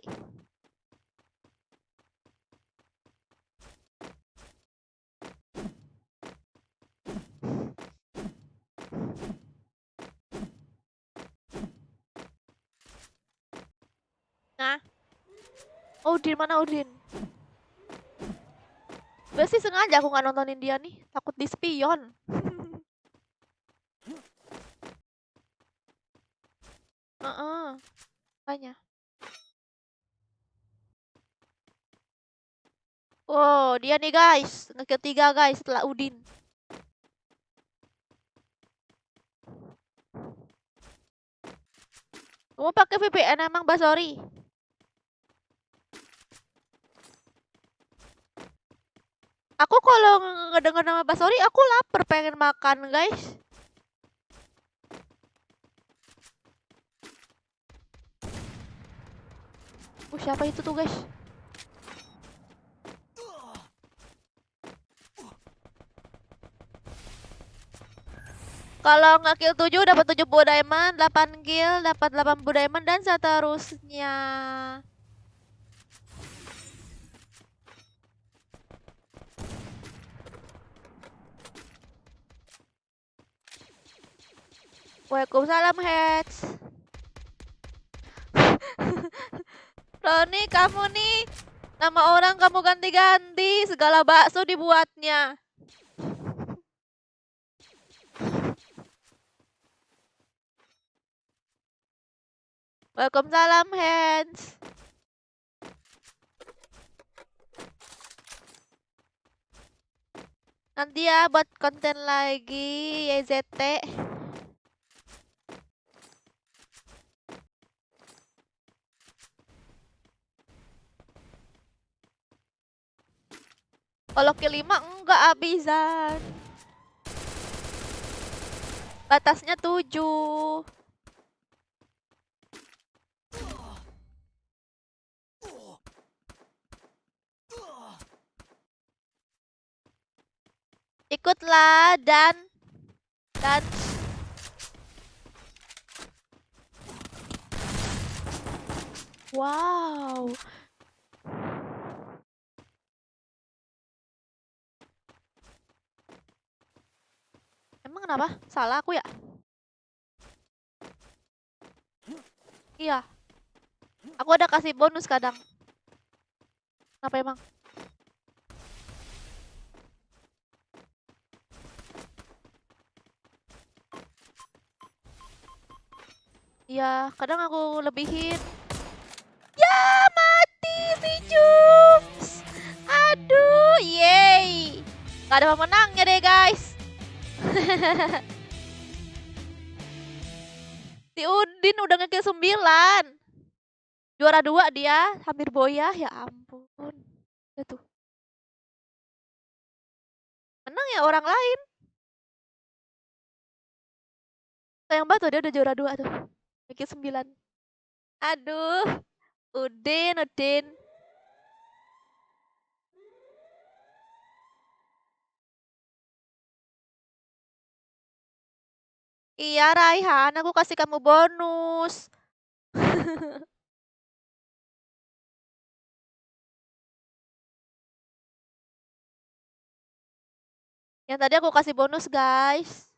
Nah. Udin mana Udin? Berarti sengaja aku nggak nontonin dia nih, takut di spion. Banyak. Wow, dia nih guys, ketiga guys setelah Udin. Kamu pakai VPN emang Basori? Aku kalau ngedenger nama Basori, aku lapar pengen makan guys. Siapa itu tuh guys? Kalau nggak kill 7 dapat 70 diamond, 8 kill dapat 80 diamond dan seterusnya. Waalaikumsalam Heads. Roni, kamu nih nama orang kamu ganti-ganti, segala bakso dibuatnya. Waalaikumsalam Hands. Nanti ya buat konten lagi YZT. Kalau kill 5 enggak abisan. Batasnya 7. Ikutlah dan wow. Emang kenapa? Salah aku ya? Iya. Aku ada kasih bonus kadang. Kenapa emang? Iya, kadang aku lebihin. Ya, mati. Nggak ada pemenangnya deh guys. Si Udin udah ngekill 9. Juara 2 dia, hampir boyah, ya ampun. Udah tuh. Menang ya orang lain. Sayang banget tuh dia udah juara 2 tuh. Ngekill 9. Aduh, Udin. Iya Raihan, aku kasih kamu bonus. Yang tadi aku kasih bonus guys.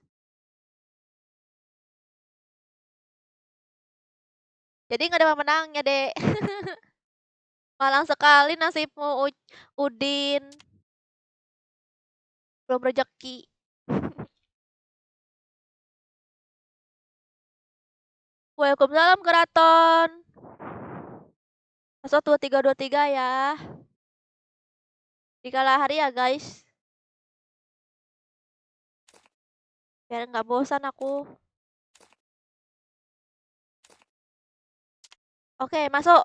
Jadi nggak ada pemenangnya dek. Malang sekali nasibmu Udin. Belum rezeki. Waalaikumsalam keraton. Masuk 2323 ya. Di kala hari ya guys. Biar nggak bosan aku. Oke, masuk.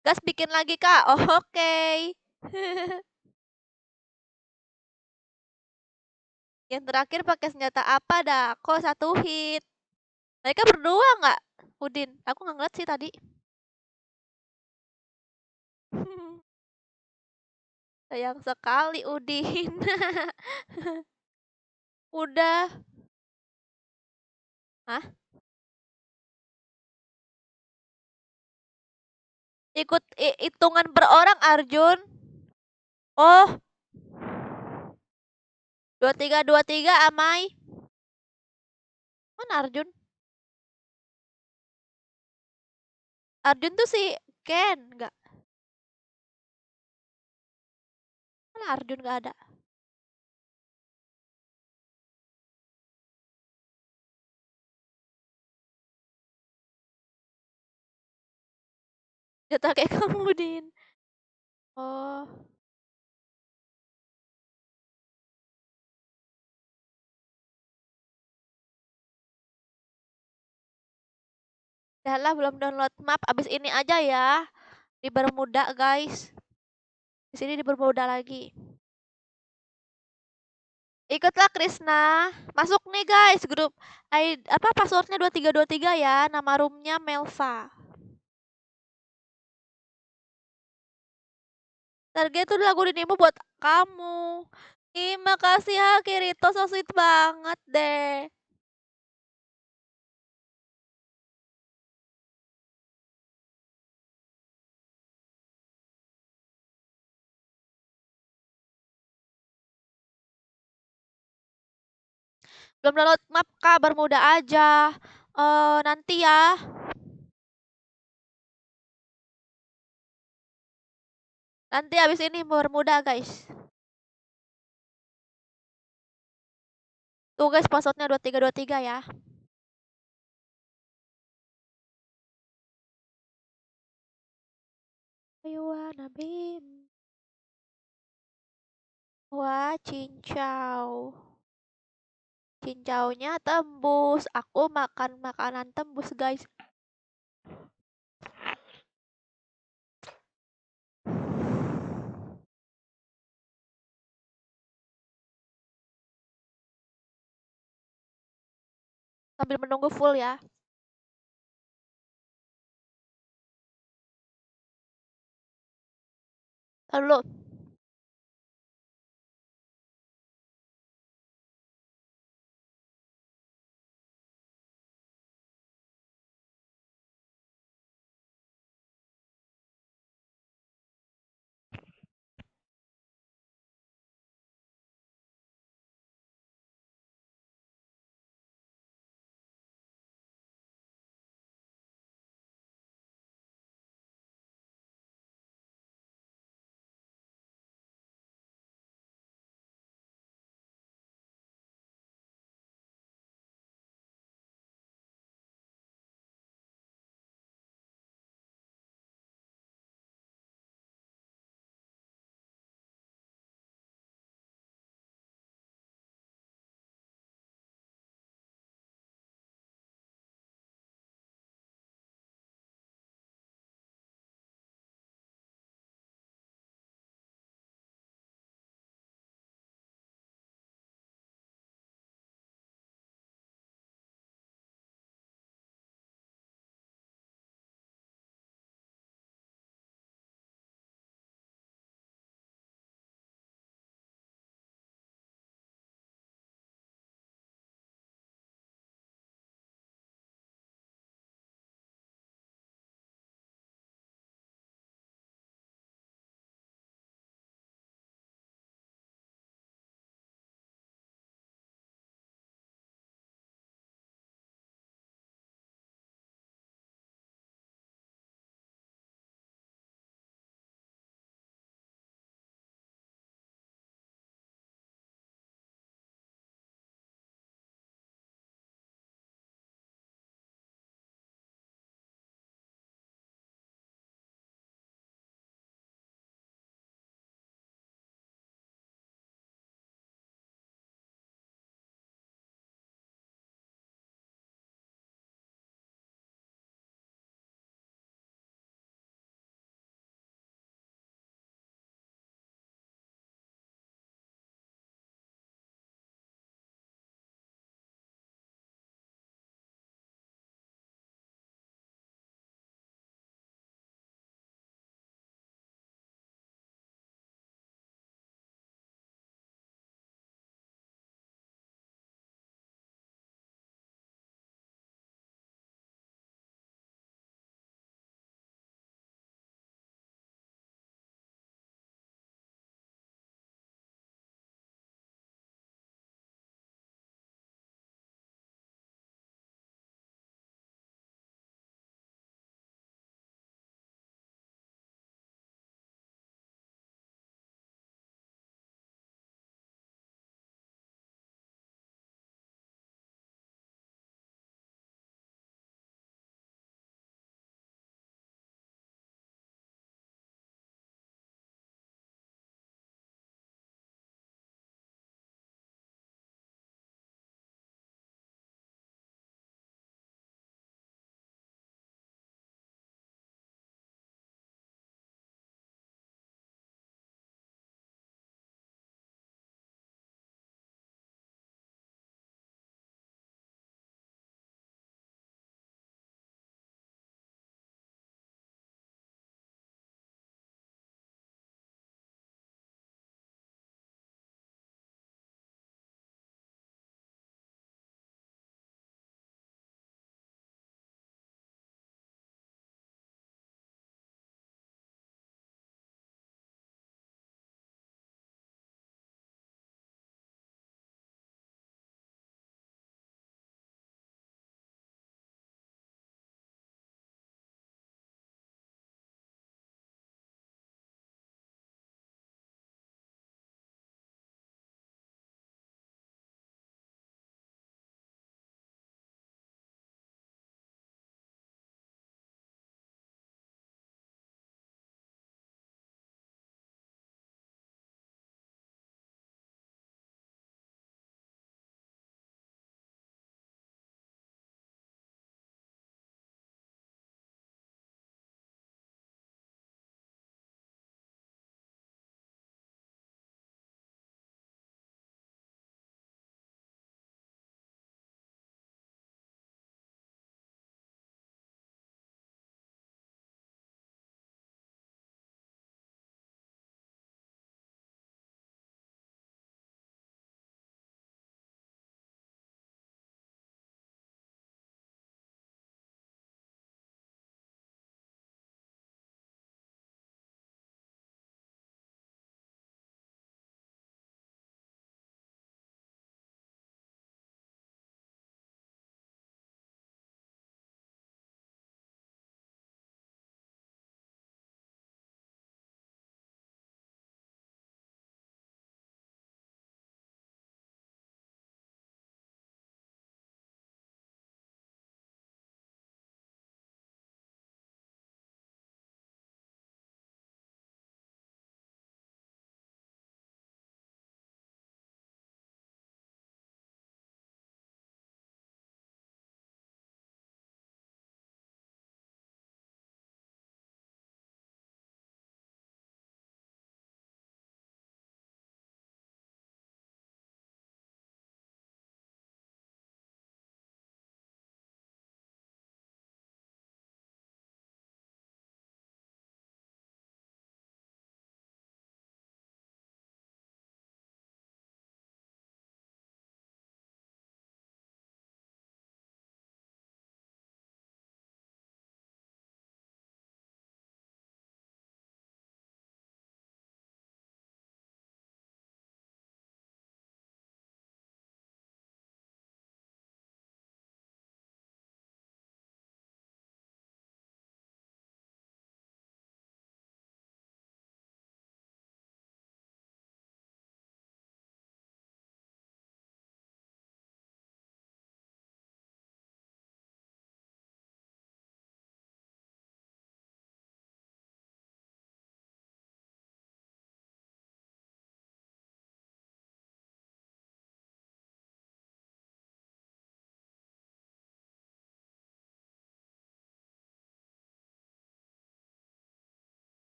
Gas bikin lagi kak. Oh, oke. Yang terakhir pakai senjata apa dah? Kok satu hit? Mereka berdua nggak? Udin, aku nggak ngeliat sih tadi. Sayang sekali Udin. Udah. Hah? Ikut hitungan per orang Arjun. Oh, 2323 Amai. Mana Arjun? Arjun tuh si Ken, nggak? Mana Arjun nggak ada? Jatah kayak kamu, Din. Oh, dah lah belum download map. Abis ini aja ya. Di Bermuda, guys. Di sini di Bermuda lagi. Ikutlah Krisna. Masuk nih guys grup. Apa passwordnya 2323 ya. Nama roomnya Melva. Target tuh lagu dirimu buat kamu. Ih, makasih ya Kirito, so sweet banget deh. Belum download map kak, Bermuda aja. Nanti ya. Nanti abis ini Bermuda guys. Tuh guys passwordnya 2323 ya. You wanna be. Wah, cincau. Cincaunya tembus. Aku makan makanan tembus guys. Sambil menunggu full ya. Lalu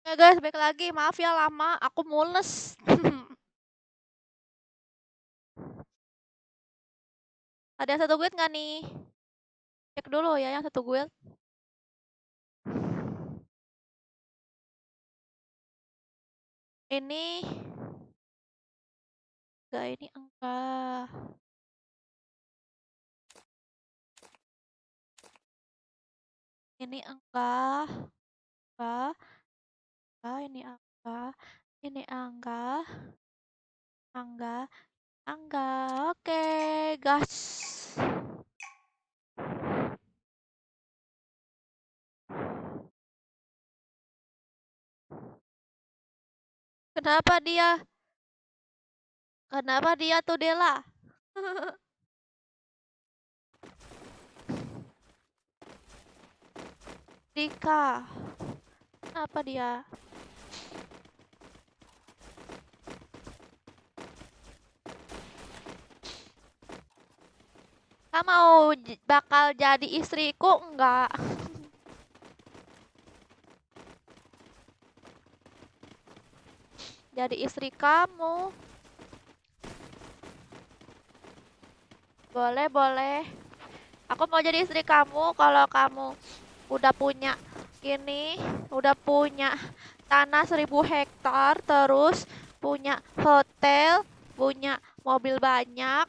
Ya guys, balik lagi. Maaf ya lama, aku mules. Ada yang satu guild nggak nih? Cek dulu ya yang satu guild. Ini enggak, ini enggak. Ini enggak. Enggak. Enggak, ini enggak. Ini enggak. Enggak. Enggak. Oke, gas. Kenapa dia? Kenapa dia tuh Dela? Dika. Kenapa dia? Kamu mau bakal jadi istriku enggak? Jadi istri kamu. Boleh, boleh. Aku mau jadi istri kamu kalau kamu udah punya ini, udah punya tanah 1.000 hektar, terus punya hotel, punya mobil banyak.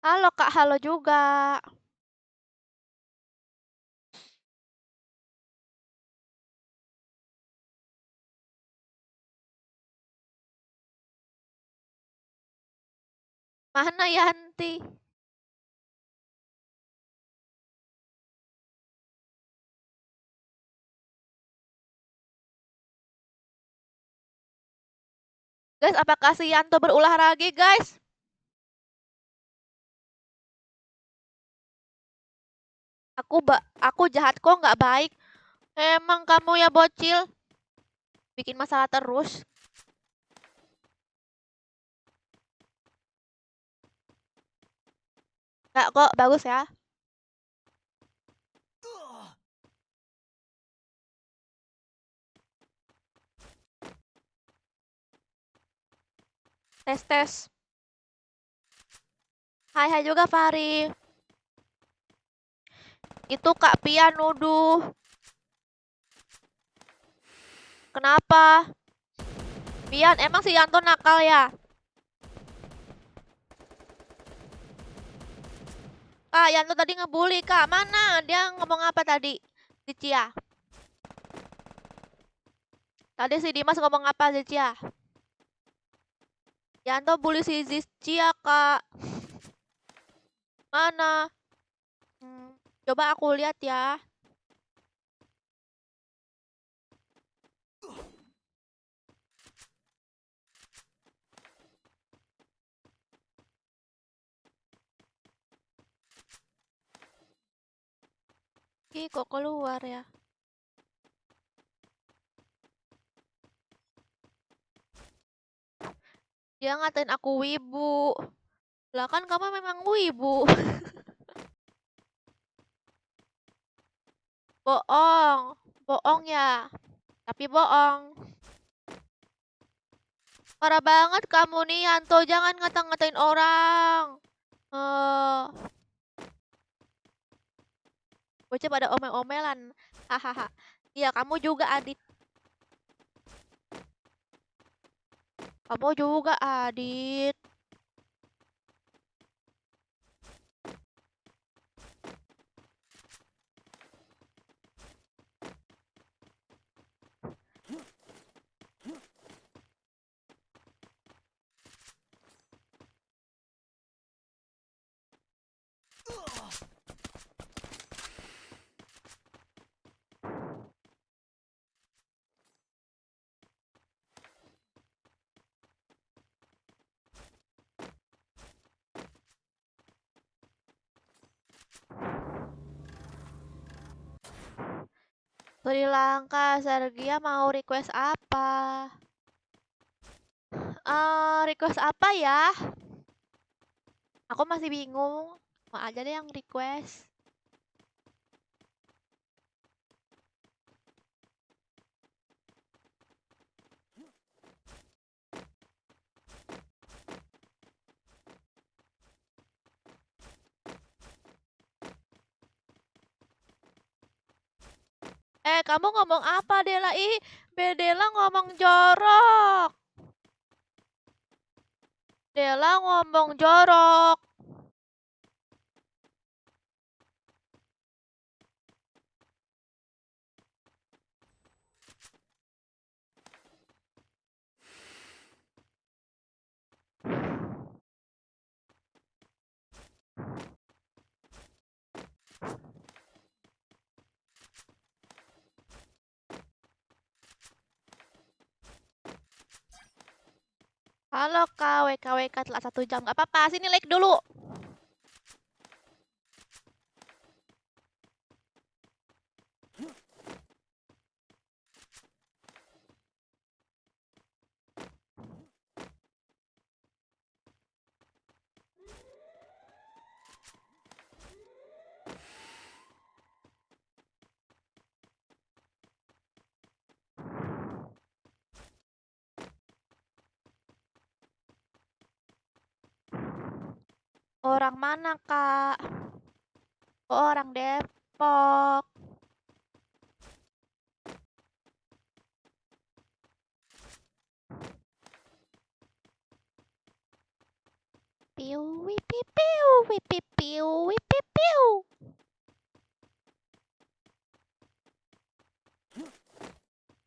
Halo Kak, halo juga. Mana Yanti? Guys, apakah si Yanto berulah lagi, guys? Aku jahat kok, nggak baik. Emang kamu ya bocil, bikin masalah terus. Nggak kok, bagus ya. Tes tes. Hai hai juga Fari. Itu Kak Pia nuduh. Kenapa? Pian, emang si Yanto nakal ya? Kak, Yanto tadi ngebully, Kak. Mana? Dia ngomong apa tadi? Di Cia. Tadi si Dimas ngomong apa di Cia? Yanto bully si Cia, Kak. Mana? Coba aku lihat ya. Ih, kok keluar ya? Dia ngatain aku wibu. Lah kan kamu memang wibu. Bohong. Bohong ya. Tapi bohong. Parah banget kamu nih, Yanto. Jangan ngata-ngatain orang. Bocah pada omel-omelan. Hahaha. Iya, kamu juga, Adit. Kamu juga, Adit. Sri Lanka, Sergia mau request apa? Request apa ya? Aku masih bingung. Mau aja deh yang request. Kamu ngomong apa, Dela? Ih, Bedela ngomong jorok. Dela ngomong jorok. Halo Kak, WKWK telah 1 jam. Gak apa-apa, sini like dulu. Orang mana, Kak? Orang Depok. Piu, wipi, piu, wipi, piu, wipi, piu.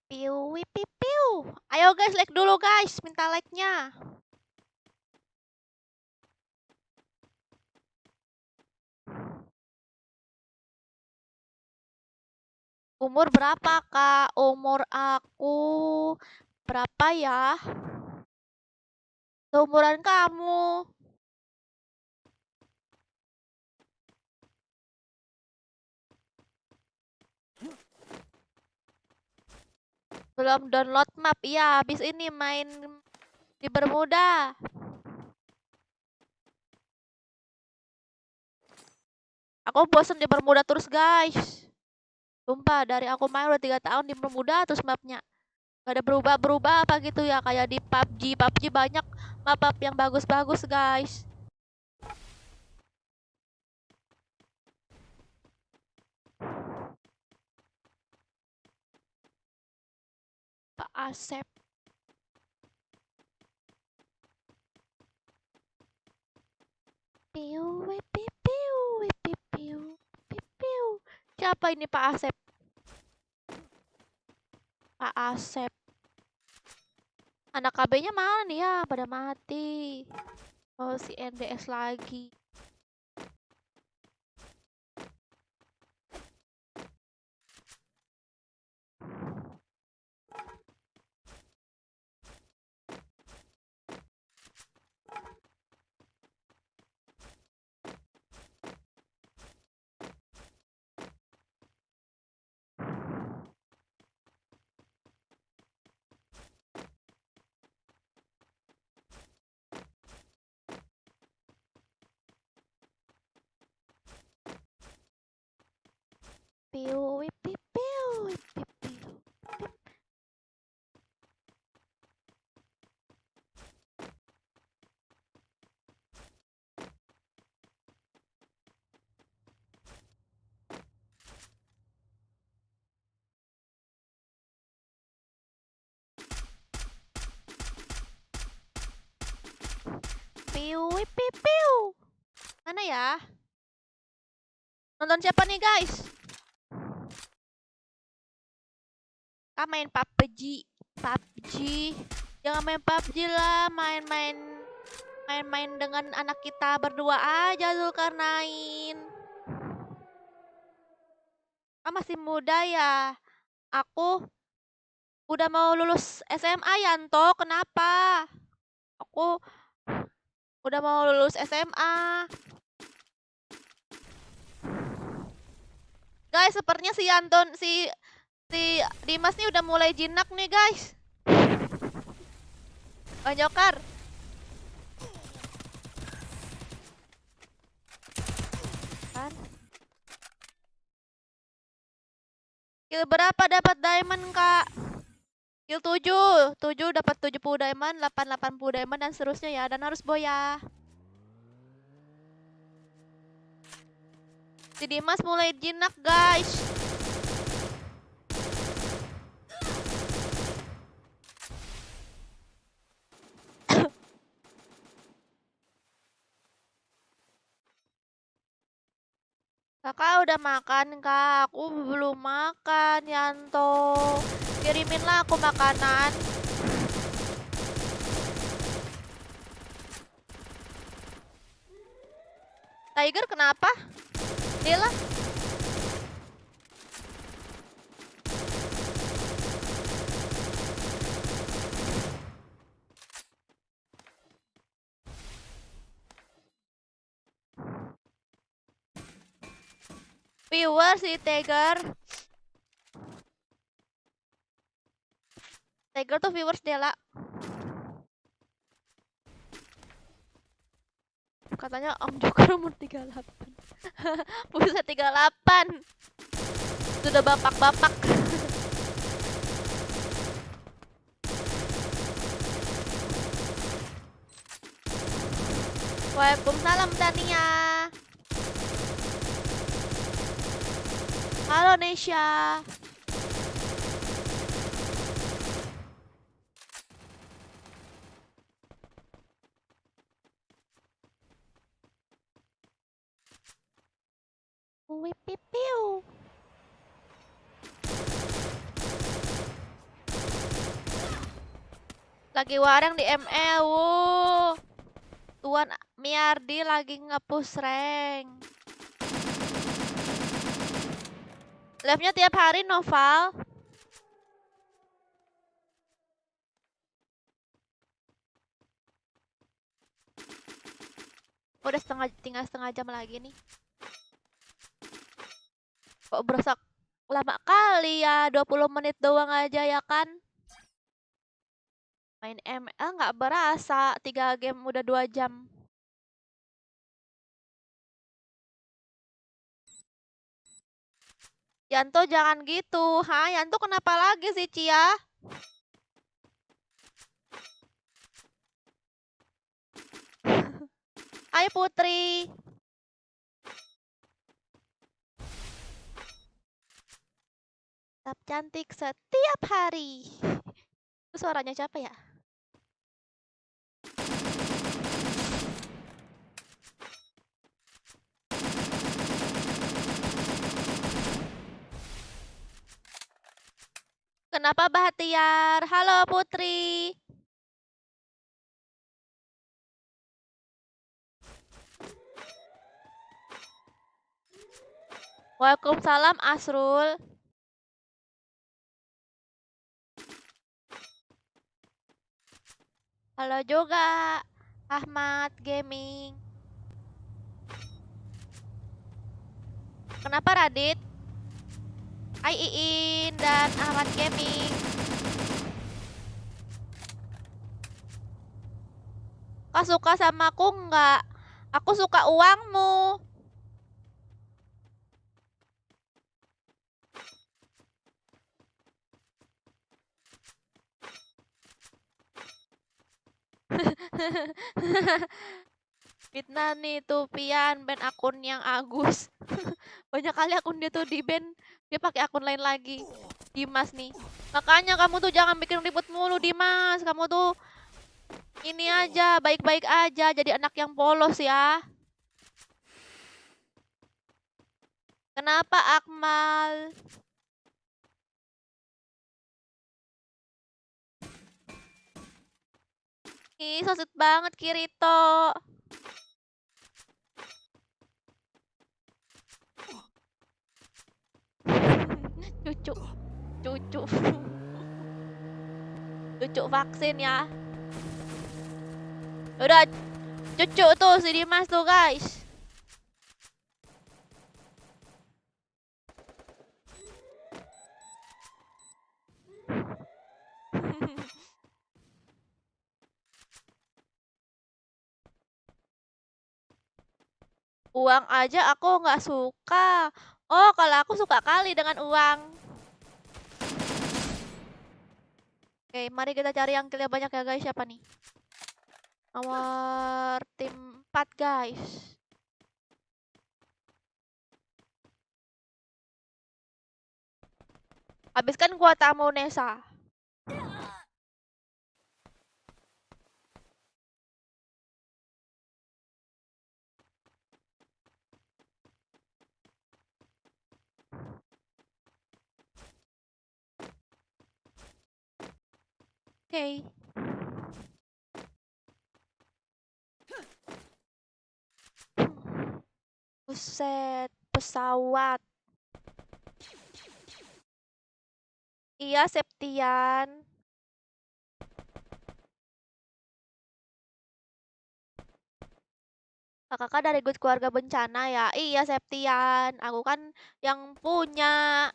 Piu, wipi, piu. Ayo guys, like dulu guys. Minta like-nya. Umur berapa, Kak? Umur aku berapa ya? Seumuran kamu. Belum download map. Iya, habis ini main di Bermuda. Aku bosen di Bermuda terus, guys. Sumpah, dari aku main udah 3 tahun di Bermuda terus mapnya. Gak ada berubah-berubah apa gitu ya. Kayak di PUBG. PUBG banyak map-map yang bagus-bagus, guys. Pak Asep. Piu, wipi, piu, wipi, piu, wipi, piu. Siapa ini Pak Asep? Pak Asep. Anak KB-nya mana nih ya? Pada mati. Oh, si NDS lagi. Piu, wipi, piu, wipi, piu. Piu, wipi, piu. Mana ya? Nonton siapa nih, guys? Kak main PUBG. PUBG. Jangan main PUBG lah, main-main dengan anak kita berdua aja, Zulkarnain. Masih muda ya. Aku udah mau lulus SMA, Yanto. Kenapa? Aku udah mau lulus SMA. Guys, sepertinya si Si Dimas nih udah mulai jinak nih guys. Nyokar. Kan? Kill berapa dapat diamond kak? Kill 7 dapat 70 diamond, 8 80 diamond dan seterusnya ya. Dan harus boya. Si Dimas mulai jinak guys. Kakak udah makan kak, aku belum makan Yanto. Kiriminlah aku makanan. Tiger kenapa? Dela. Viewer si Tiger. Tiger tuh viewers Dela. Katanya Om Joker umur 38. Buset 38. Sudah bapak-bapak. Waalaikumsalam Tania. Halo Nesha. Wipipiu. Lagi warang di ML. Tuan Miardi lagi nge-push rank. Live-nya tiap hari Noval. Udah tinggal setengah jam lagi nih. Kok berasa lama kali ya, 20 menit doang aja ya kan? Main ML nggak berasa, 3 game udah 2 jam. Yanto jangan gitu. Yanto kenapa lagi sih Cia? Hai Putri. Tetap cantik setiap hari. Itu suaranya siapa ya? Kenapa Bahtiar? Halo Putri. Waalaikumsalam Asrul. Halo juga Ahmad Gaming. Kenapa Radit? Hai Iin dan Ahmad Gaming. Kau suka sama aku enggak? Aku suka uangmu. Fitnah nih tuh Pian ban akun yang Agus. Banyak kali akun dia tuh di ban, dia pakai akun lain lagi. Dimas nih. Makanya kamu tuh jangan bikin ribut mulu Dimas. Kamu tuh ini aja, baik-baik aja jadi anak yang polos ya. Kenapa Akmal? Ih, so sweet banget Kirito. Cucu. Cucu. Cucu vaksin ya. Udah cucu tuh si Dimas tuh guys. Uang aja aku nggak suka. Oh, kalau aku suka kali dengan uang. Oke, mari kita cari yang killnya banyak ya guys. Siapa nih? Nomor tim 4 guys. Habiskan kuotamu Nesa. Oke. Buset, pesawat. Iya, Septian. Kakak dari Good Keluarga Bencana ya. Iya, Septian. Aku kan yang punya.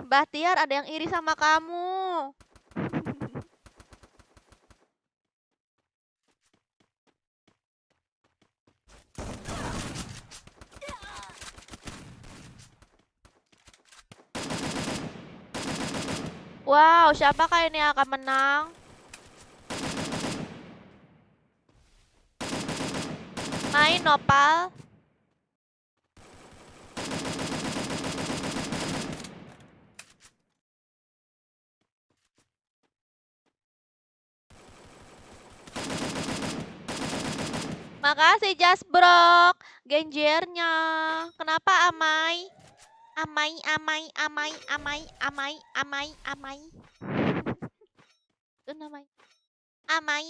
Mbah Tiar, ada yang iri sama kamu. Wow, siapakah ini yang akan menang? Main Nopal. Makasih Jasbrok. Genjernya. Kenapa Amai? Amai, amai, amai, amai, amai, amai, amai. Itu namanya. Amai.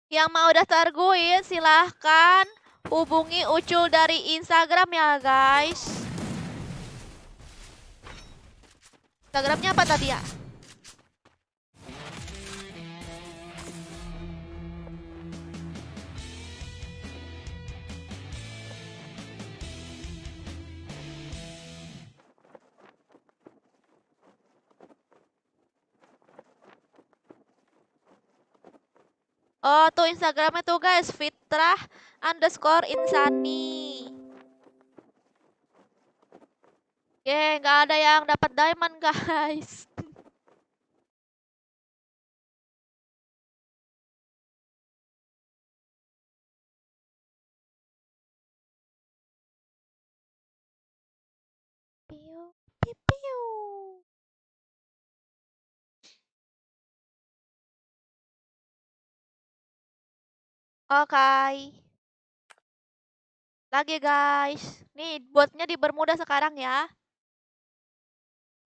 Yang mau daftar guild silahkan hubungi Ucul dari Instagram ya guys. Instagramnya apa tadi ya? Oh tuh Instagramnya tuh guys, Fitrah_insani. Nggak ada yang dapat diamond guys. Piu, piu, piu. Oke. Lagi guys. Nih botnya dipermudah sekarang ya.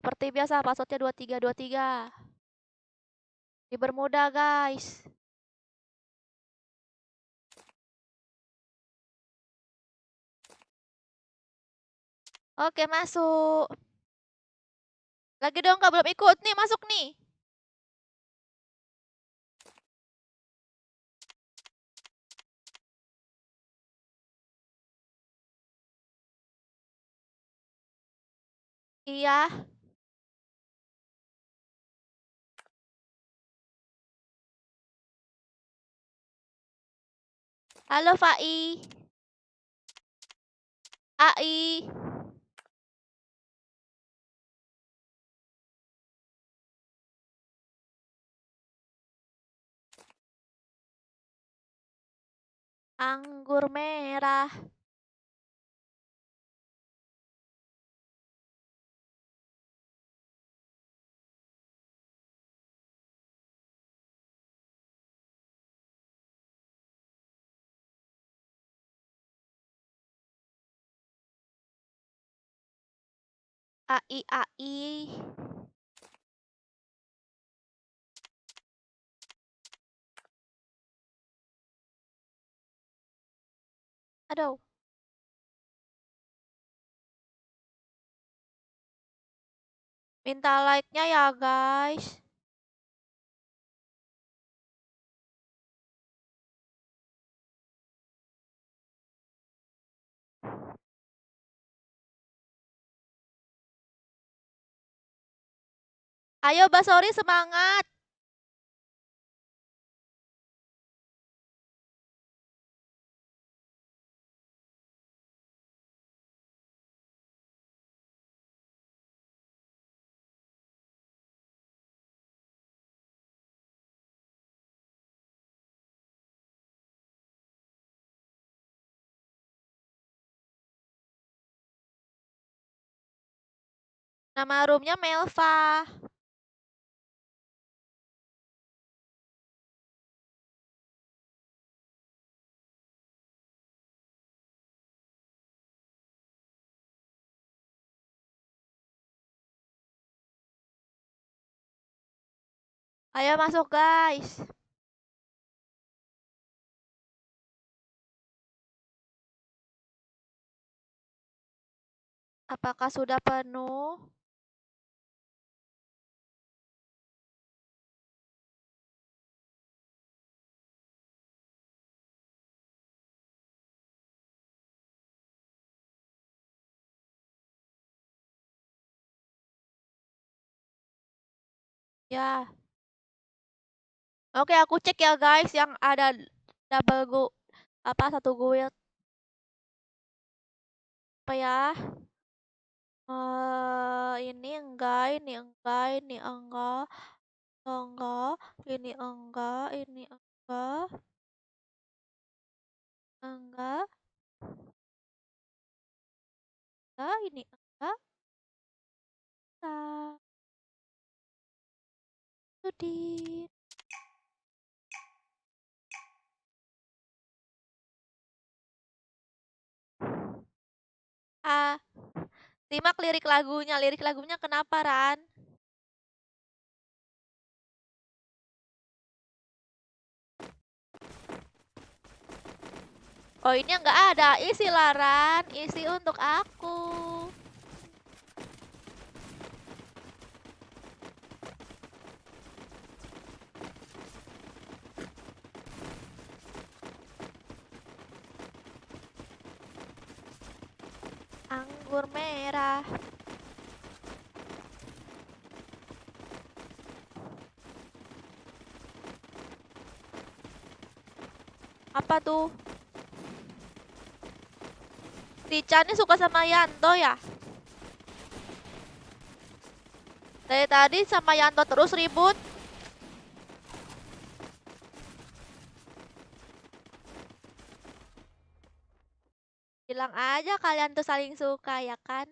Seperti biasa passwordnya 2323. Dipermudah guys. Oke masuk. Lagi dong kak belum ikut nih masuk nih. Iya. Halo Fai. AI. Anggur merah. AI AI. Aduh. Minta like-nya ya, guys. Ayo, Basori, semangat. Nama roomnya Melva. Ayo masuk, guys. Apakah sudah penuh? Ya. Oke, aku cek ya, guys, yang ada double go apa satu guild apa ya? Ini enggak, ini enggak, ini enggak, enggak, ini enggak, ini enggak, enggak, enggak, ini enggak, enggak. Sudi. Ah, simak lirik lagunya. Lirik lagunya kenapa, Ran? Oh, ini enggak ada. Isi Ran. Isi untuk aku. Anggur merah. Apa tuh? Rica ini suka sama Yanto ya? Dari tadi sama Yanto terus ribut. Bilang aja kalian tuh saling suka ya kan?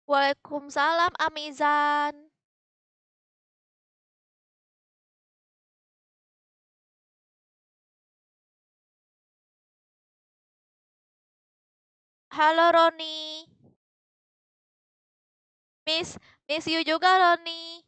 Waalaikumsalam Amizan. Halo Roni. Miss you juga Roni.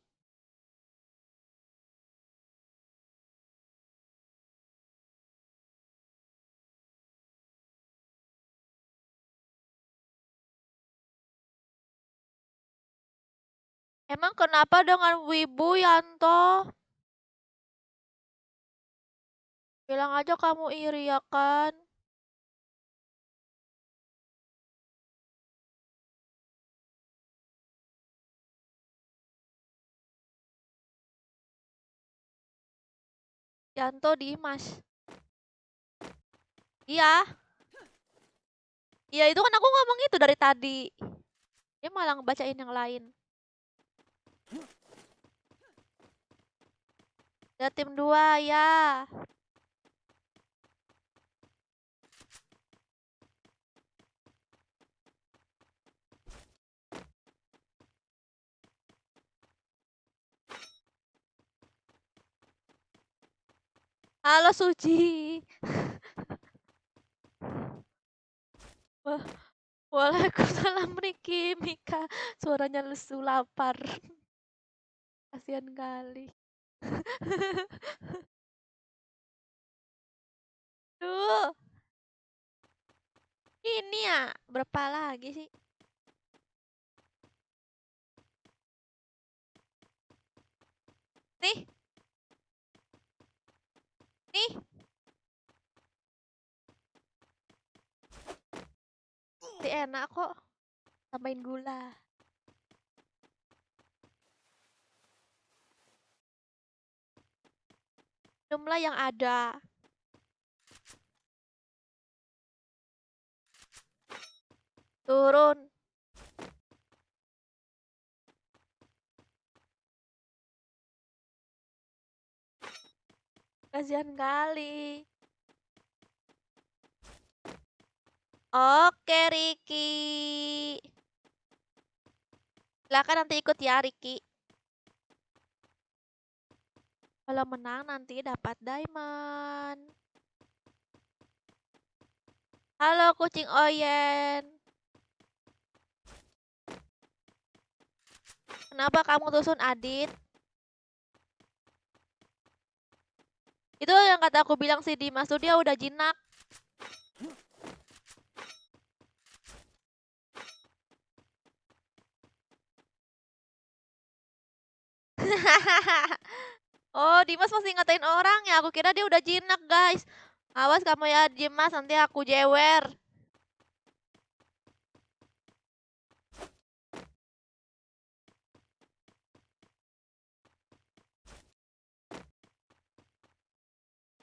Emang kenapa dengan Wibu Yanto? Bilang aja kamu iri ya kan? Yanto Dimas. Iya. Iya itu kan aku ngomong itu dari tadi. Dia malah ngebacain yang lain. Ya tim 2 ya. Halo Suji. Wah, Waalaikumsalam Riki, Mika. Suaranya lesu lapar. Kasihan kali. Duh, ini ya, berapa lagi sih? Nih, nih. Si enak kok. Tambahin gula. Minumlah yang ada. Turun. Kasihan kali. Oke, Riki. Silakan nanti ikut ya, Riki. Kalau menang nanti dapat diamond. Halo kucing Oyen. Kenapa kamu tusun Adit? Itu yang kata aku bilang si Dimas tuh dia udah jinak. Oh, Dimas masih ngatain orang ya. Aku kira dia udah jinak, guys. Awas kamu ya, Dimas, nanti aku jewer.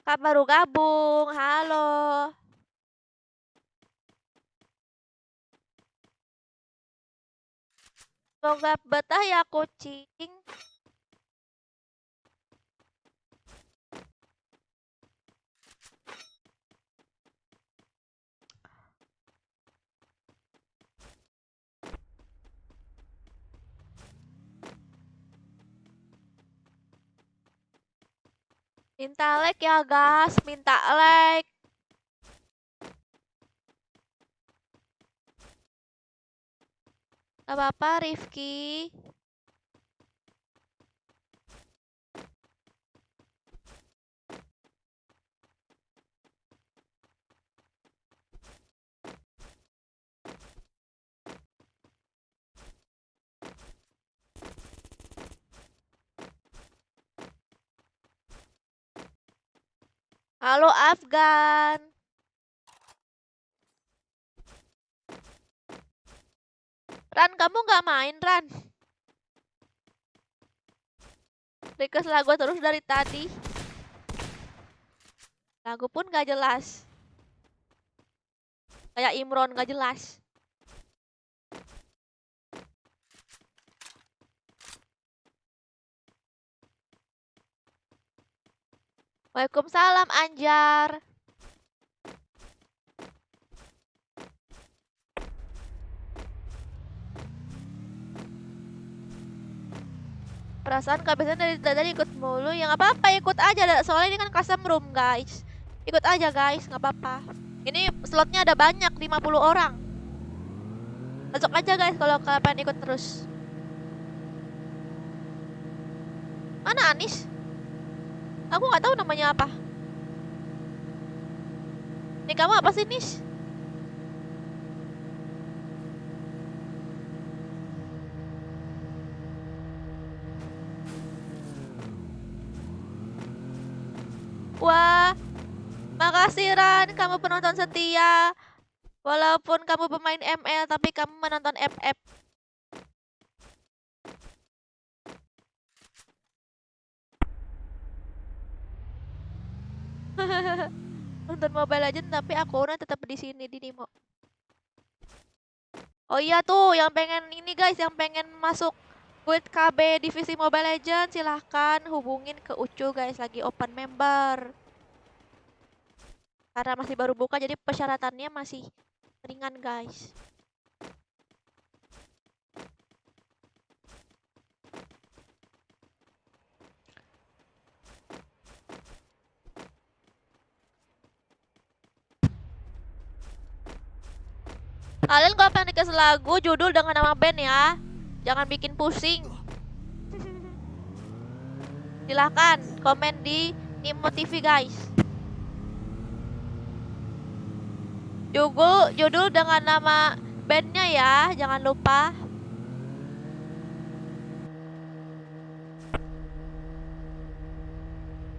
Kak baru gabung. Halo. Semoga betah ya kucing. Minta like ya, guys. Minta like. Gak apa-apa, Rifki. Halo, Afgan. Ran, kamu gak main, Ran? Request lagu terus dari tadi. Lagu pun gak jelas. Kayak Imron gak jelas. Waalaikumsalam, Anjar. Perasaan kebiasaan dari tadi ikut mulu. Ya nggak apa-apa, ikut aja. Soalnya ini kan custom room, guys. Ikut aja, guys. Nggak apa-apa. Ini slotnya ada banyak, 50 orang. Masuk aja, guys, kalau kalian ikut terus. Mana Anis? Aku nggak tahu namanya apa. Ini kamu apa sih, Nis? Wah, makasih Ran, kamu penonton setia. Walaupun kamu pemain ML, tapi kamu menonton FF. Nonton Mobile Legends tapi akunnya tetap di sini di Nimo. Oh iya tuh, yang pengen ini guys, yang pengen masuk buat KB divisi Mobile Legends silahkan hubungin ke Ucu guys, lagi open member. Karena masih baru buka jadi persyaratannya masih ringan guys. Kalian kalau pengen dikasih lagu judul dengan nama band ya, jangan bikin pusing. Silahkan komen di Nimo TV guys. Judul dengan nama bandnya ya, jangan lupa.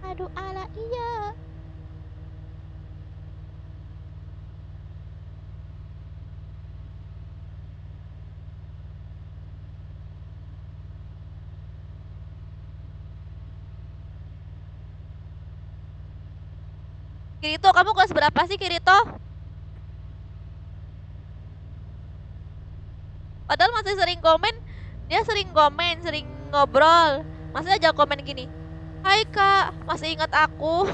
Aduh ala iya. Kirito, kamu kelas berapa sih Kirito? Padahal masih sering komen, dia sering komen, sering ngobrol. Masih aja komen gini. Hai kak, masih ingat aku?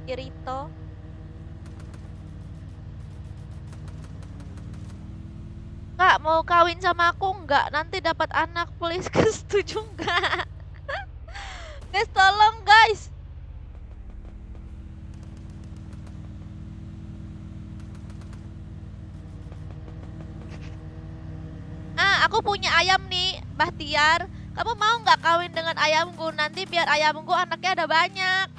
Kirito. Kak, mau kawin sama aku nggak? Nanti dapat anak, please. Setuju nggak? Guys, tolong guys. Aku punya ayam nih, Bahtiar. Kamu mau nggak kawin dengan ayamku? Nanti biar ayamku anaknya ada banyak.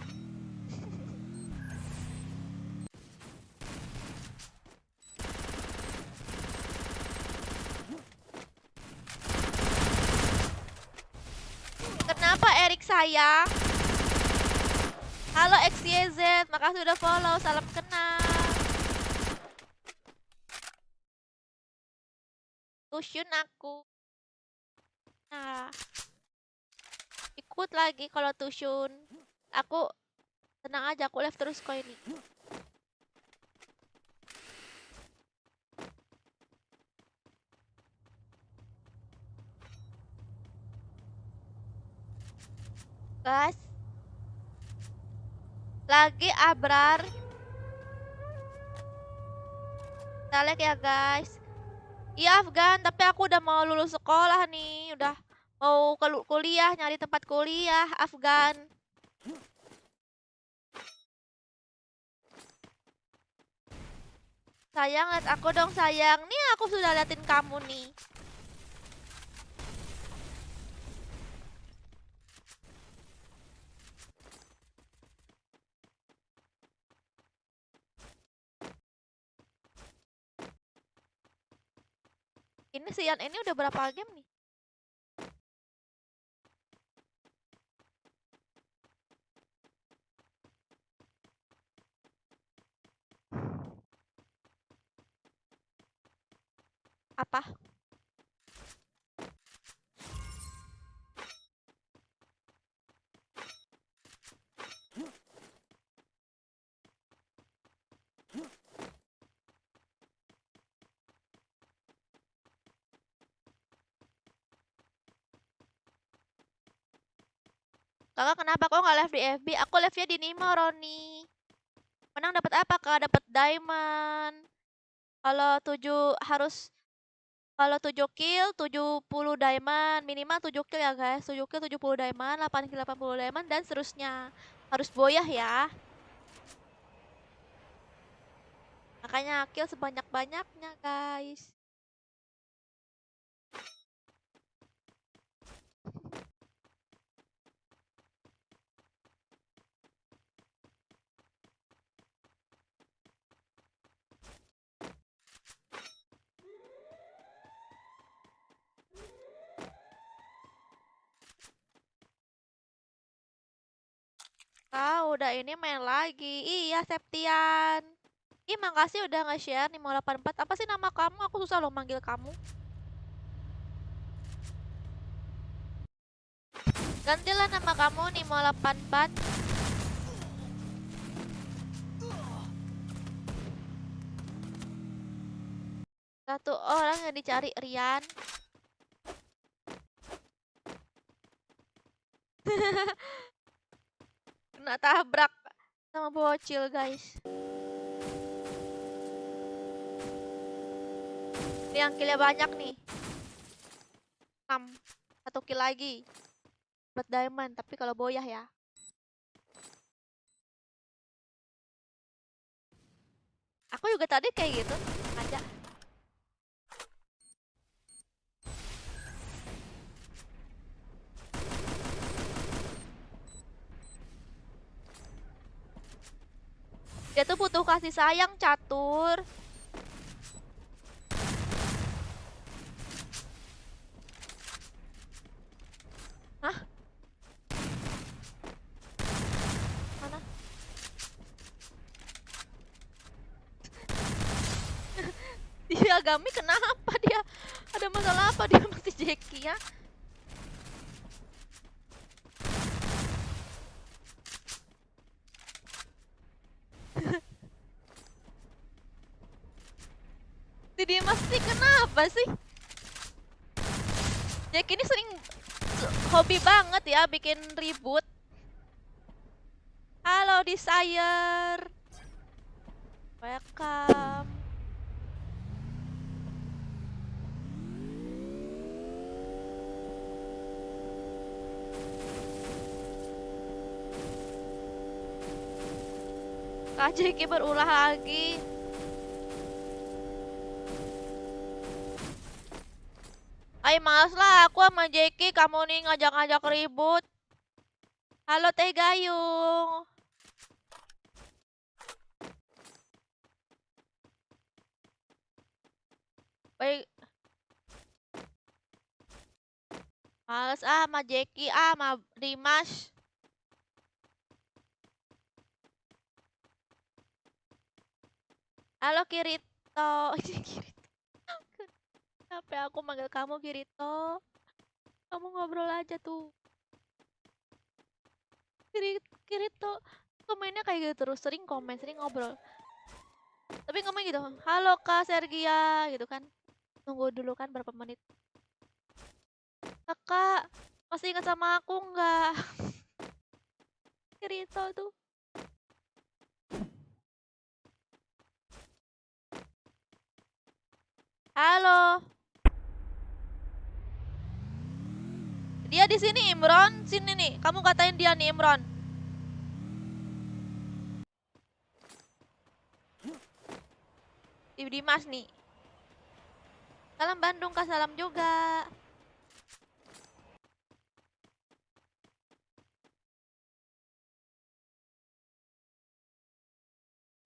Kenapa Erik sayang? Halo XYZ, makasih udah follow. Salam kenal. Tusyun aku. Nah, ikut lagi kalau Tusyun. Aku tenang aja, aku live terus kok ini. Guys, lagi Abrar. Kita like ya guys. Iya Afgan, tapi aku udah mau lulus sekolah nih, udah mau kuliah, nyari tempat kuliah, Afgan. Sayang, lihat aku dong sayang. Nih aku sudah liatin kamu nih. Ini si Yan ini udah berapa game nih? Apa? Kakak kenapa kok nggak live di FB? Aku live-nya di Nimo, Roni. Menang dapat apa? Kak dapat diamond. Kalau 7 harus kalau 7 kill 70 diamond, minimal 7 kill ya guys. 7 kill 70 diamond, 8 kill 80 diamond dan seterusnya. Harus boyah ya. Makanya kill sebanyak-banyaknya guys. Udah ini main lagi. Iya, Septian. Ih, makasih udah nge-share nih mau 84. Apa sih nama kamu? Aku susah loh manggil kamu. Gantilah nama kamu nih mau 84. Satu orang yang dicari Rian. Kena tabrak sama bocil, guys. Ini yang killnya banyak nih. 6. 1 kill lagi. Dapat diamond, tapi kalau boyah ya. Aku juga tadi kayak gitu aja. Dia tuh butuh kasih sayang, catur. Hah? Mana? Dia Gami kenapa dia? Ada masalah apa dia masih Jackie ya? Si Dimas sih kenapa sih? Jackie ini sering hobi banget ya bikin ribut. Halo Desire. Welcome. Kak Jackie berulah lagi. Ay, males lah aku sama Jackie, kamu nih ngajak-ngajak ribut. Halo Teh Gayung. Baik, males sama Jackie sama Dimas. Halo Kirito. Kirito. Kenapa aku manggil kamu Kirito? Kamu ngobrol aja tuh. Kirito. Komennya kayak gitu terus, sering komen, sering ngobrol. Tapi ngomong gitu, halo Kak Sergia, gitu kan. Tunggu dulu kan berapa menit. Kakak, masih ingat sama aku nggak? Kirito tuh. Halo. Dia di sini Imron, sini nih. Kamu katain dia nih Imron. Di Dimas nih. Salam Bandung Kak, salam juga.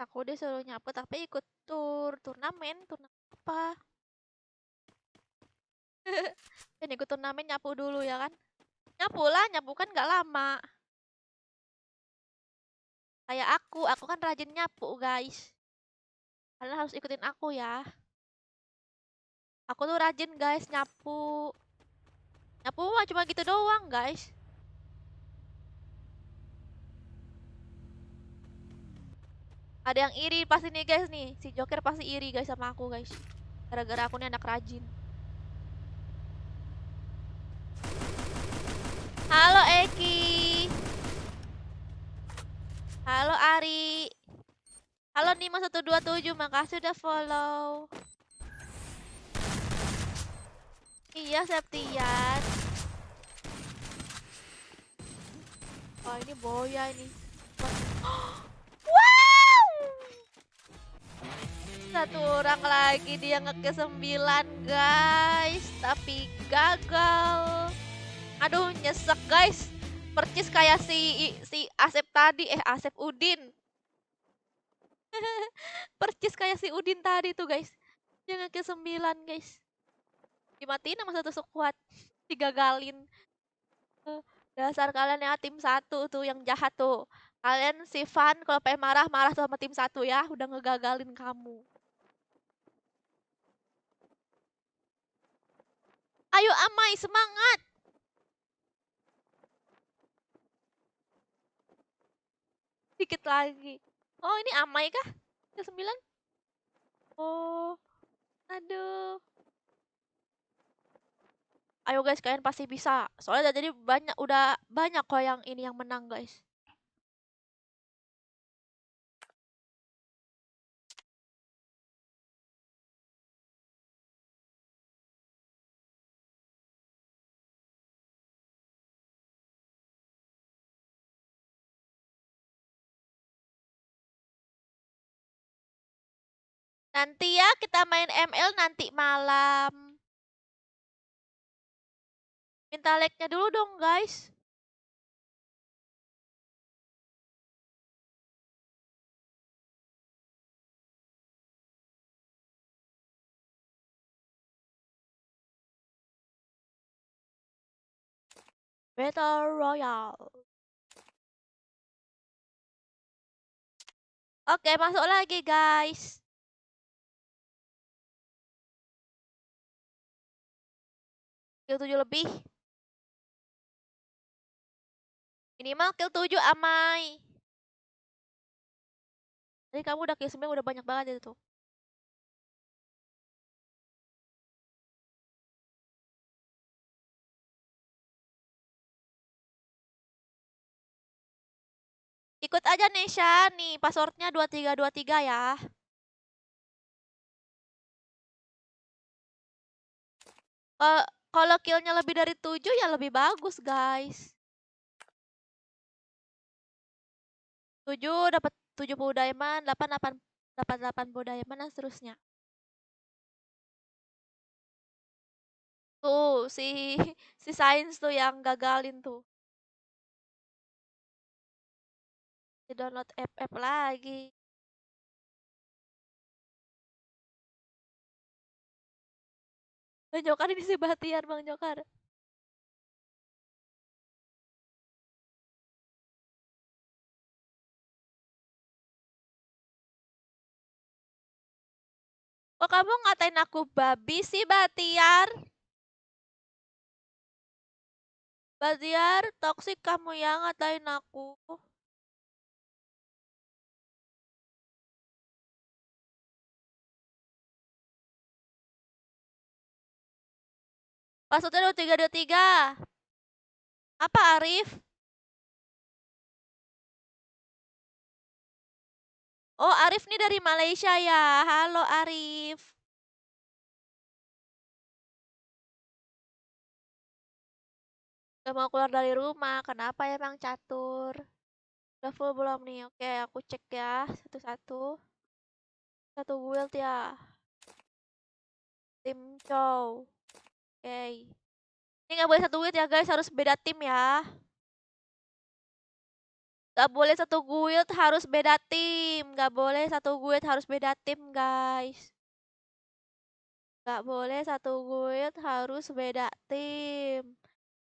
Aku disuruh nyapu tapi ikut turnamen apa? Dan ikut turnamen nyapu dulu ya kan? Nyapu lah, nyapu kan nggak lama. Kayak aku kan rajin nyapu guys. Kalian harus ikutin aku ya. Aku tuh rajin guys nyapu. Nyapu mah cuma gitu doang guys. Ada yang iri pasti nih guys nih. Si Joker pasti iri guys sama aku guys. Gara-gara aku nih anak rajin. Halo Eki. Halo Ari. Halo Nima127, makasih udah follow. Iya, Septian. Oh, ini Boya ini. Wow! Satu orang lagi dia nge 9 guys, tapi gagal. Aduh, nyesek guys. Percis kayak si Asep tadi, Asep Udin. Percis kayak si Udin tadi tuh guys. Dia nge 9 guys. Dimatiin sama satu squad. Digagalin. Dasar kalian ya tim satu tuh yang jahat tuh. Kalian si Van kalau pengen marah-marah tuh sama tim satu ya. Udah ngegagalin kamu. Ayo Amai, semangat. Dikit lagi. Oh ini Amai kah? Ke 9? Oh, aduh. Ayo guys, kalian pasti bisa. Soalnya jadi udah banyak kok yang ini yang menang guys. Nanti ya kita main ML nanti malam. Minta like-nya dulu dong, guys. Battle Royale. Oke, masuk lagi, guys. Kill 7 lebih. Minimal kill 7 amai. Jadi kamu udah kill 9 udah banyak banget itu tuh. Ikut aja Nesha nih, passwordnya 2323 ya. Kalau killnya lebih dari 7 ya lebih bagus, guys. 7 dapat 70 diamond, 8 dapat 80 diamond dan seterusnya. Tuh, si si Sains tuh yang gagalin tuh. Di download app lagi. Bang Jokar ini si Bahtiar, Bang Jokar. Kok kamu ngatain aku babi sih, Bahtiar? Bahtiar, toksik kamu yang ngatain aku. Passwordnya 2323. Apa, Arif? Oh, Arif nih dari Malaysia ya. Halo, Arif. Udah mau keluar dari rumah. Kenapa ya, Bang Catur? Udah full belum nih? Oke, aku cek ya. Satu-satu. Satu build ya. Tim Chow. Oke. Ini nggak boleh satu build ya, guys. Harus beda tim ya. Gak boleh satu guild, harus beda tim. Gak boleh satu guild, harus beda tim, guys. Gak boleh satu guild, harus beda tim.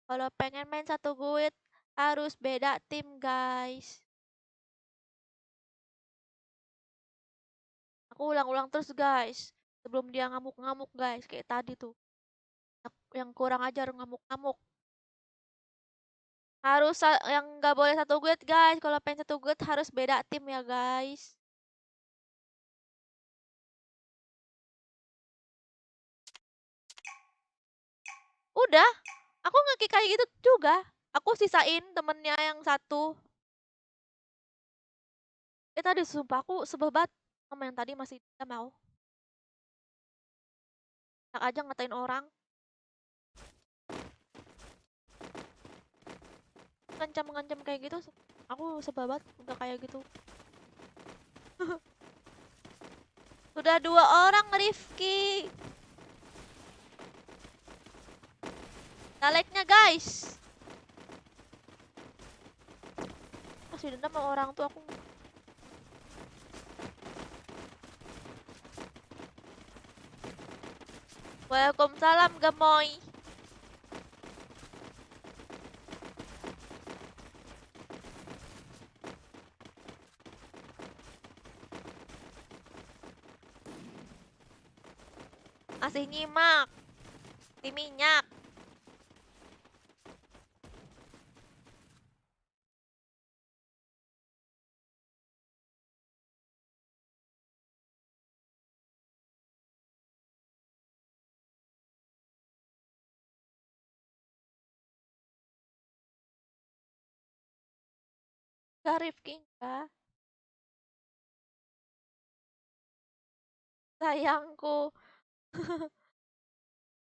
Kalau pengen main satu guild, harus beda tim, guys. Aku ulang-ulang terus, guys. Sebelum dia ngamuk-ngamuk, guys. Kayak tadi tuh. Yang kurang ajar ngamuk-ngamuk. Harus yang gak boleh satu guild, guys. Kalau pengen satu guild, harus beda tim ya, guys. Udah, aku nge kayak gitu juga. Aku sisain temennya yang satu. Tadi sumpah aku sebel banget sama yang tadi masih dia mau. Tak aja ngatain orang. Ngancam-ngancam kayak gitu. Aku sebel banget udah kayak gitu. Sudah 2 orang, Rifki. Like-nya, guys. Kasih dendam sama orang tuh aku. Waalaikumsalam, gemoy. Masih nyimak. Di minyak. Gak, Rifki, enggak. Sayangku.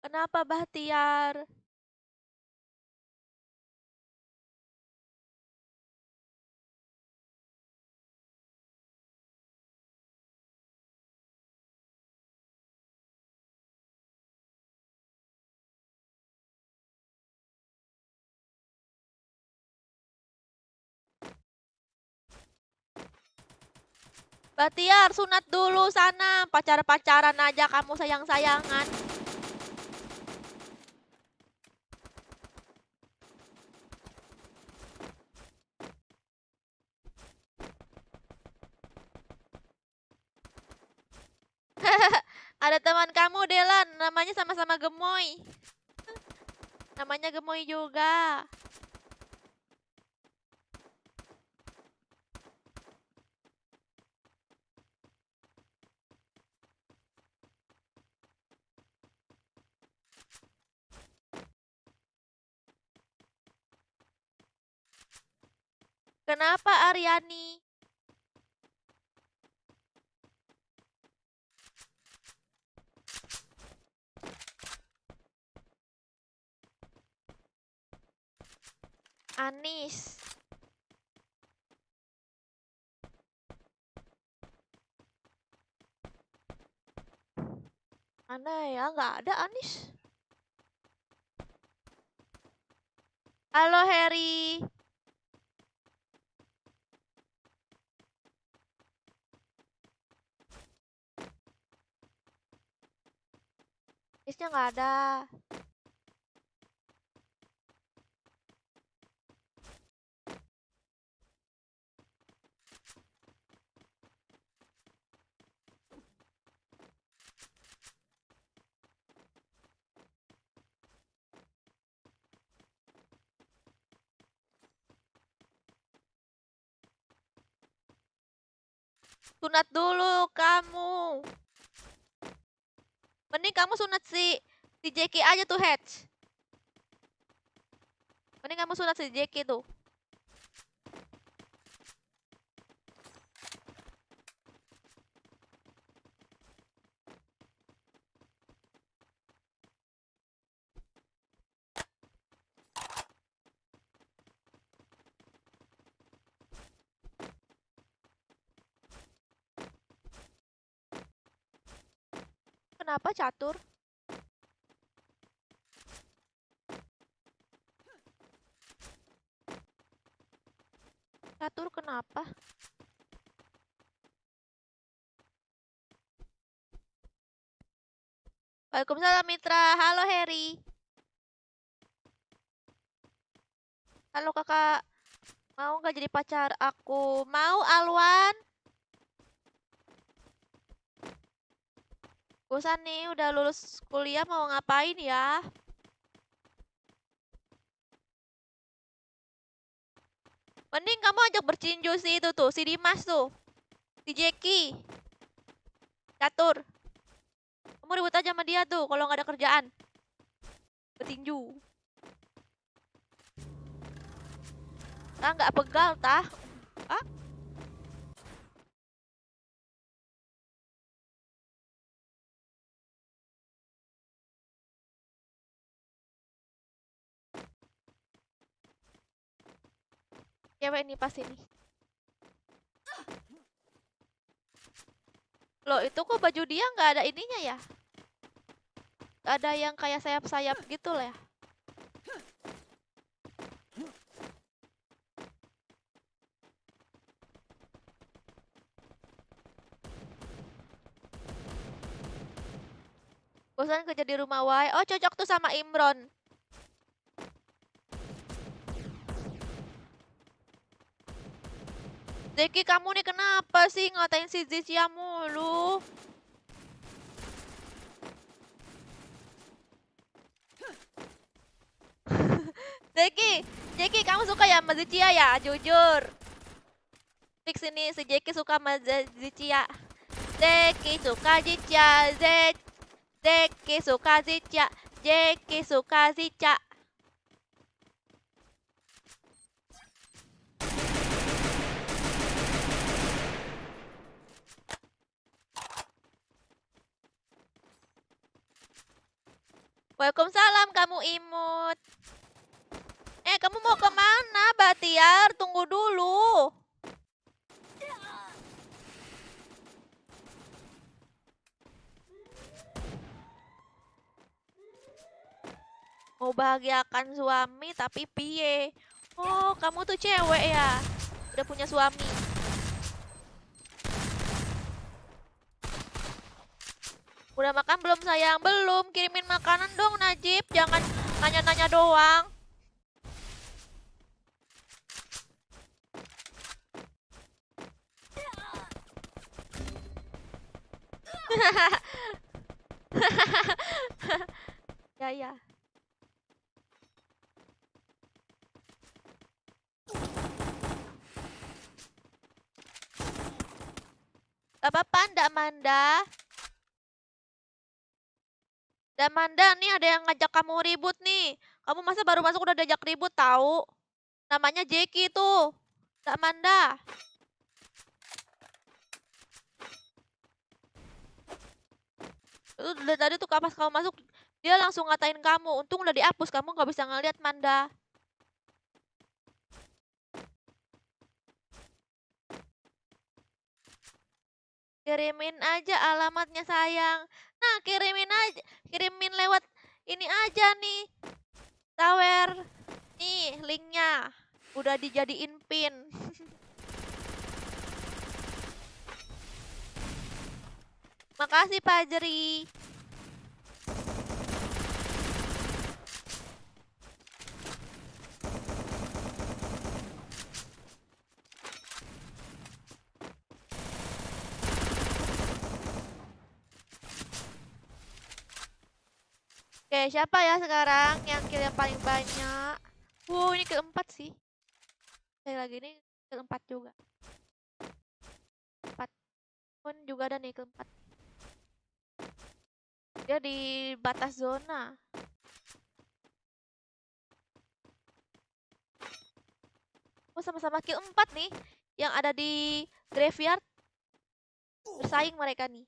Kenapa, Bahtiar? Batiar, sunat dulu sana. Pacar-pacaran aja kamu sayang-sayangan. Ada teman kamu, Delan. Namanya sama-sama gemoy. Namanya gemoy juga. Kenapa Aryani? Anis. Mana ya? Nggak ada Anis. Halo Harry. Anisnya nggak ada. Sunat dulu kamu. Mending kamu sunat si Jackie aja tuh, Hatch. Mending kamu sunat si Jackie tuh. Kenapa catur? Catur kenapa? Waalaikumsalam Mitra. Halo Harry. Halo kakak. Mau nggak jadi pacar aku? Mau Alwan? Bosan nih, udah lulus kuliah mau ngapain ya? Mending kamu ajak bercinju si itu tuh, si Dimas tuh. Si Jackie. Catur. Kamu ribut aja sama dia tuh kalau nggak ada kerjaan. Bertinju. Ah, nggak pegal tah. Ah, cewek nih pas ini. Loh, itu kok baju dia nggak ada ininya ya? Nggak ada yang kayak sayap-sayap gitu lah ya. Bosan kerja di rumah wae. Oh, cocok tuh sama Imron. Zeki, kamu nih kenapa sih ngatain si Zicia mulu? Zeki, kamu suka ya sama Zicia ya? Jujur. Fix ini si Zeki suka sama Zicia. Zeki suka Zicia, Zeki suka Zicia, Zeki suka Zicia. Waalaikumsalam kamu imut. Kamu mau kemana, Batiar? Tunggu dulu. Mau bahagiakan suami tapi piye? Oh, kamu tuh cewek ya? Udah punya suami. Udah makan belum sayang? Belum. Kirimin makanan dong Najib. Jangan nanya-nanya doang. Ya ya. Gak apa-apa, ndak Manda. Dan Manda nih ada yang ngajak kamu ribut nih. Kamu masa baru masuk udah diajak ribut tahu? Namanya Jeki tuh. Ndak Manda. Itu dari tadi tuh pas kamu masuk dia langsung ngatain kamu. Untung udah dihapus, kamu nggak bisa ngeliat Manda. Kirimin aja alamatnya sayang. Nah, kirimin lewat ini aja nih. Tower. Nih, linknya. Udah dijadiin pin. Makasih Pak Jeri. Oke, siapa ya sekarang yang kill yang paling banyak? Ini keempat sih. Saya lagi ini keempat juga. Empat pun juga ada nih keempat. Dia di batas zona. Sama-sama kill 4 nih. Yang ada di graveyard. Bersaing mereka nih.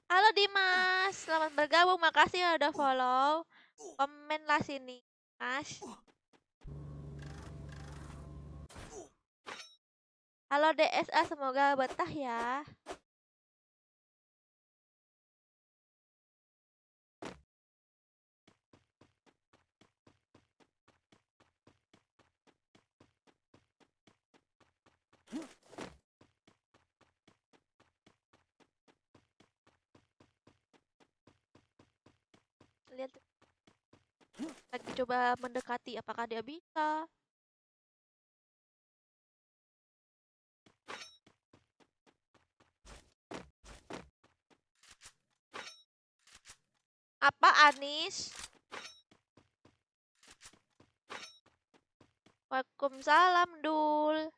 Halo Dimas, selamat bergabung. Makasih ya udah follow. Komen lah sini, Mas. Halo DSA, semoga betah ya. Lihat lagi coba mendekati, apakah dia bisa? Apa Anis? Waalaikumsalam Dul.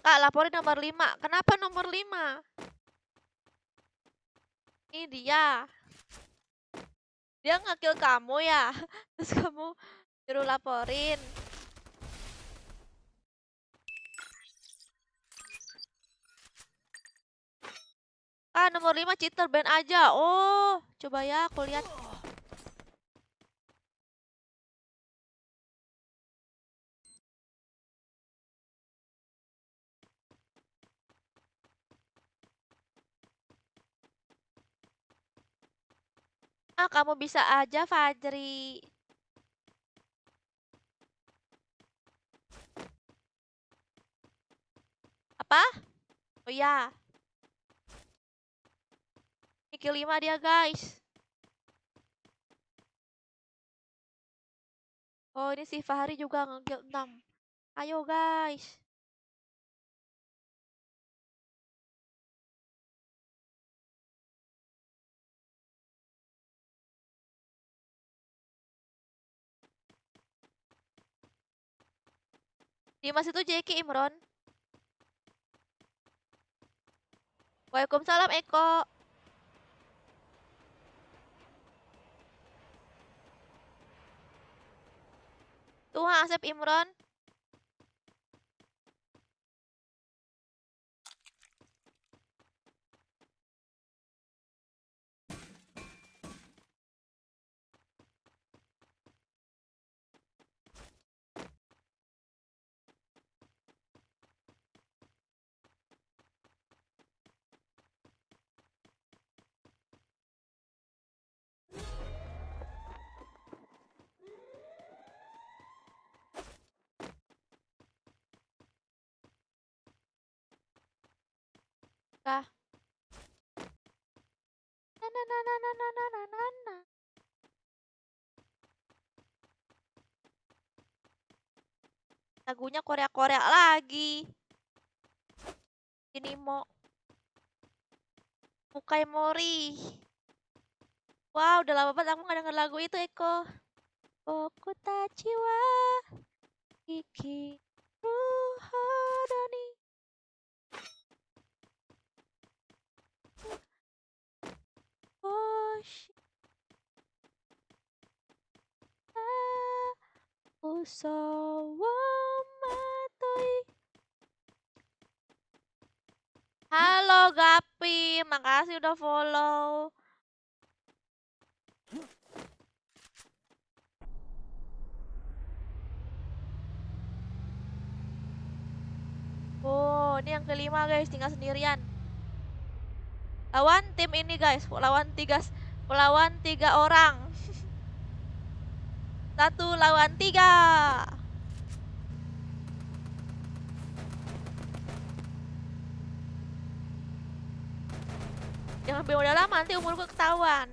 Kak, laporin nomor 5. Kenapa nomor 5? Ini dia. Dia nge-kill kamu ya. Terus kamu nyuruh laporin. Ah, nomor 5 cheater, ban aja. Oh, coba ya aku lihat. Ah, kamu bisa aja, Fajri. Apa? Oh ya. Ini kill 5 dia, guys. Oh, ini si Fahri juga nge-kill 6. Ayo, guys. Dimas itu Jeki Imron. Waalaikumsalam Eko. Tuh Asep Imron. Kah? Na na na na na na na na na na. Lagunya Korea-Korea lagi. Ini mau Mukai Mori. Wow, udah lama banget aku nggak denger lagu itu, Eko. Boku tachi wa ikiru hodo ni hoshi wa uso wa matoi. Halo Gapi, makasih udah follow. Oh, ini yang kelima guys, tinggal sendirian. Lawan tim ini guys, lawan tiga orang. 1 lawan 3. Jangan ambil modal lama, nanti umurku ketahuan.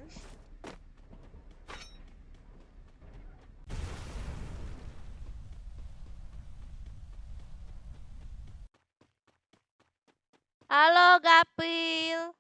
Halo Gapil.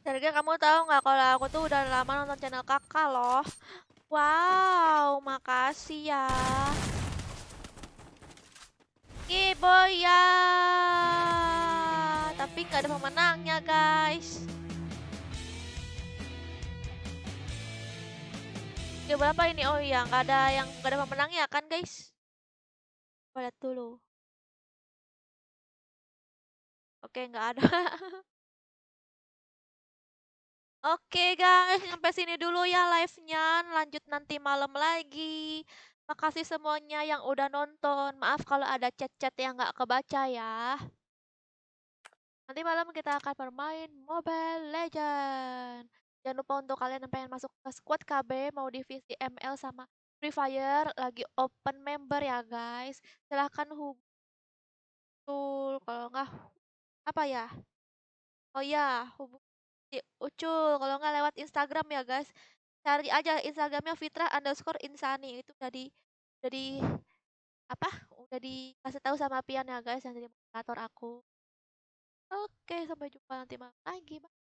Sergei, kamu tahu nggak kalau aku tuh udah lama nonton channel kakak loh. Wow, makasih ya. Boy ya. Tapi nggak ada pemenangnya guys. Oke, berapa ini? Oh iya, nggak ada pemenangnya kan guys? Lihat dulu. Oke, nggak ada. Oke guys, sampai sini dulu ya live-nya. Lanjut nanti malam lagi. Makasih semuanya yang udah nonton. Maaf kalau ada chat-chat yang nggak kebaca ya. Nanti malam kita akan bermain Mobile Legend. Jangan lupa untuk kalian yang pengen masuk ke squad KB, mau divisi ML sama Free Fire, lagi open member ya guys. Silahkan hubung, kalau nggak apa ya? Oh ya, hubungi Ucul, kalau nggak lewat Instagram ya guys. Cari aja Instagramnya Fitra_Insani. Itu udah di apa? Udah dikasih tahu sama Pian ya guys, yang jadi moderator aku. Oke, sampai jumpa nanti malam lagi. Bye.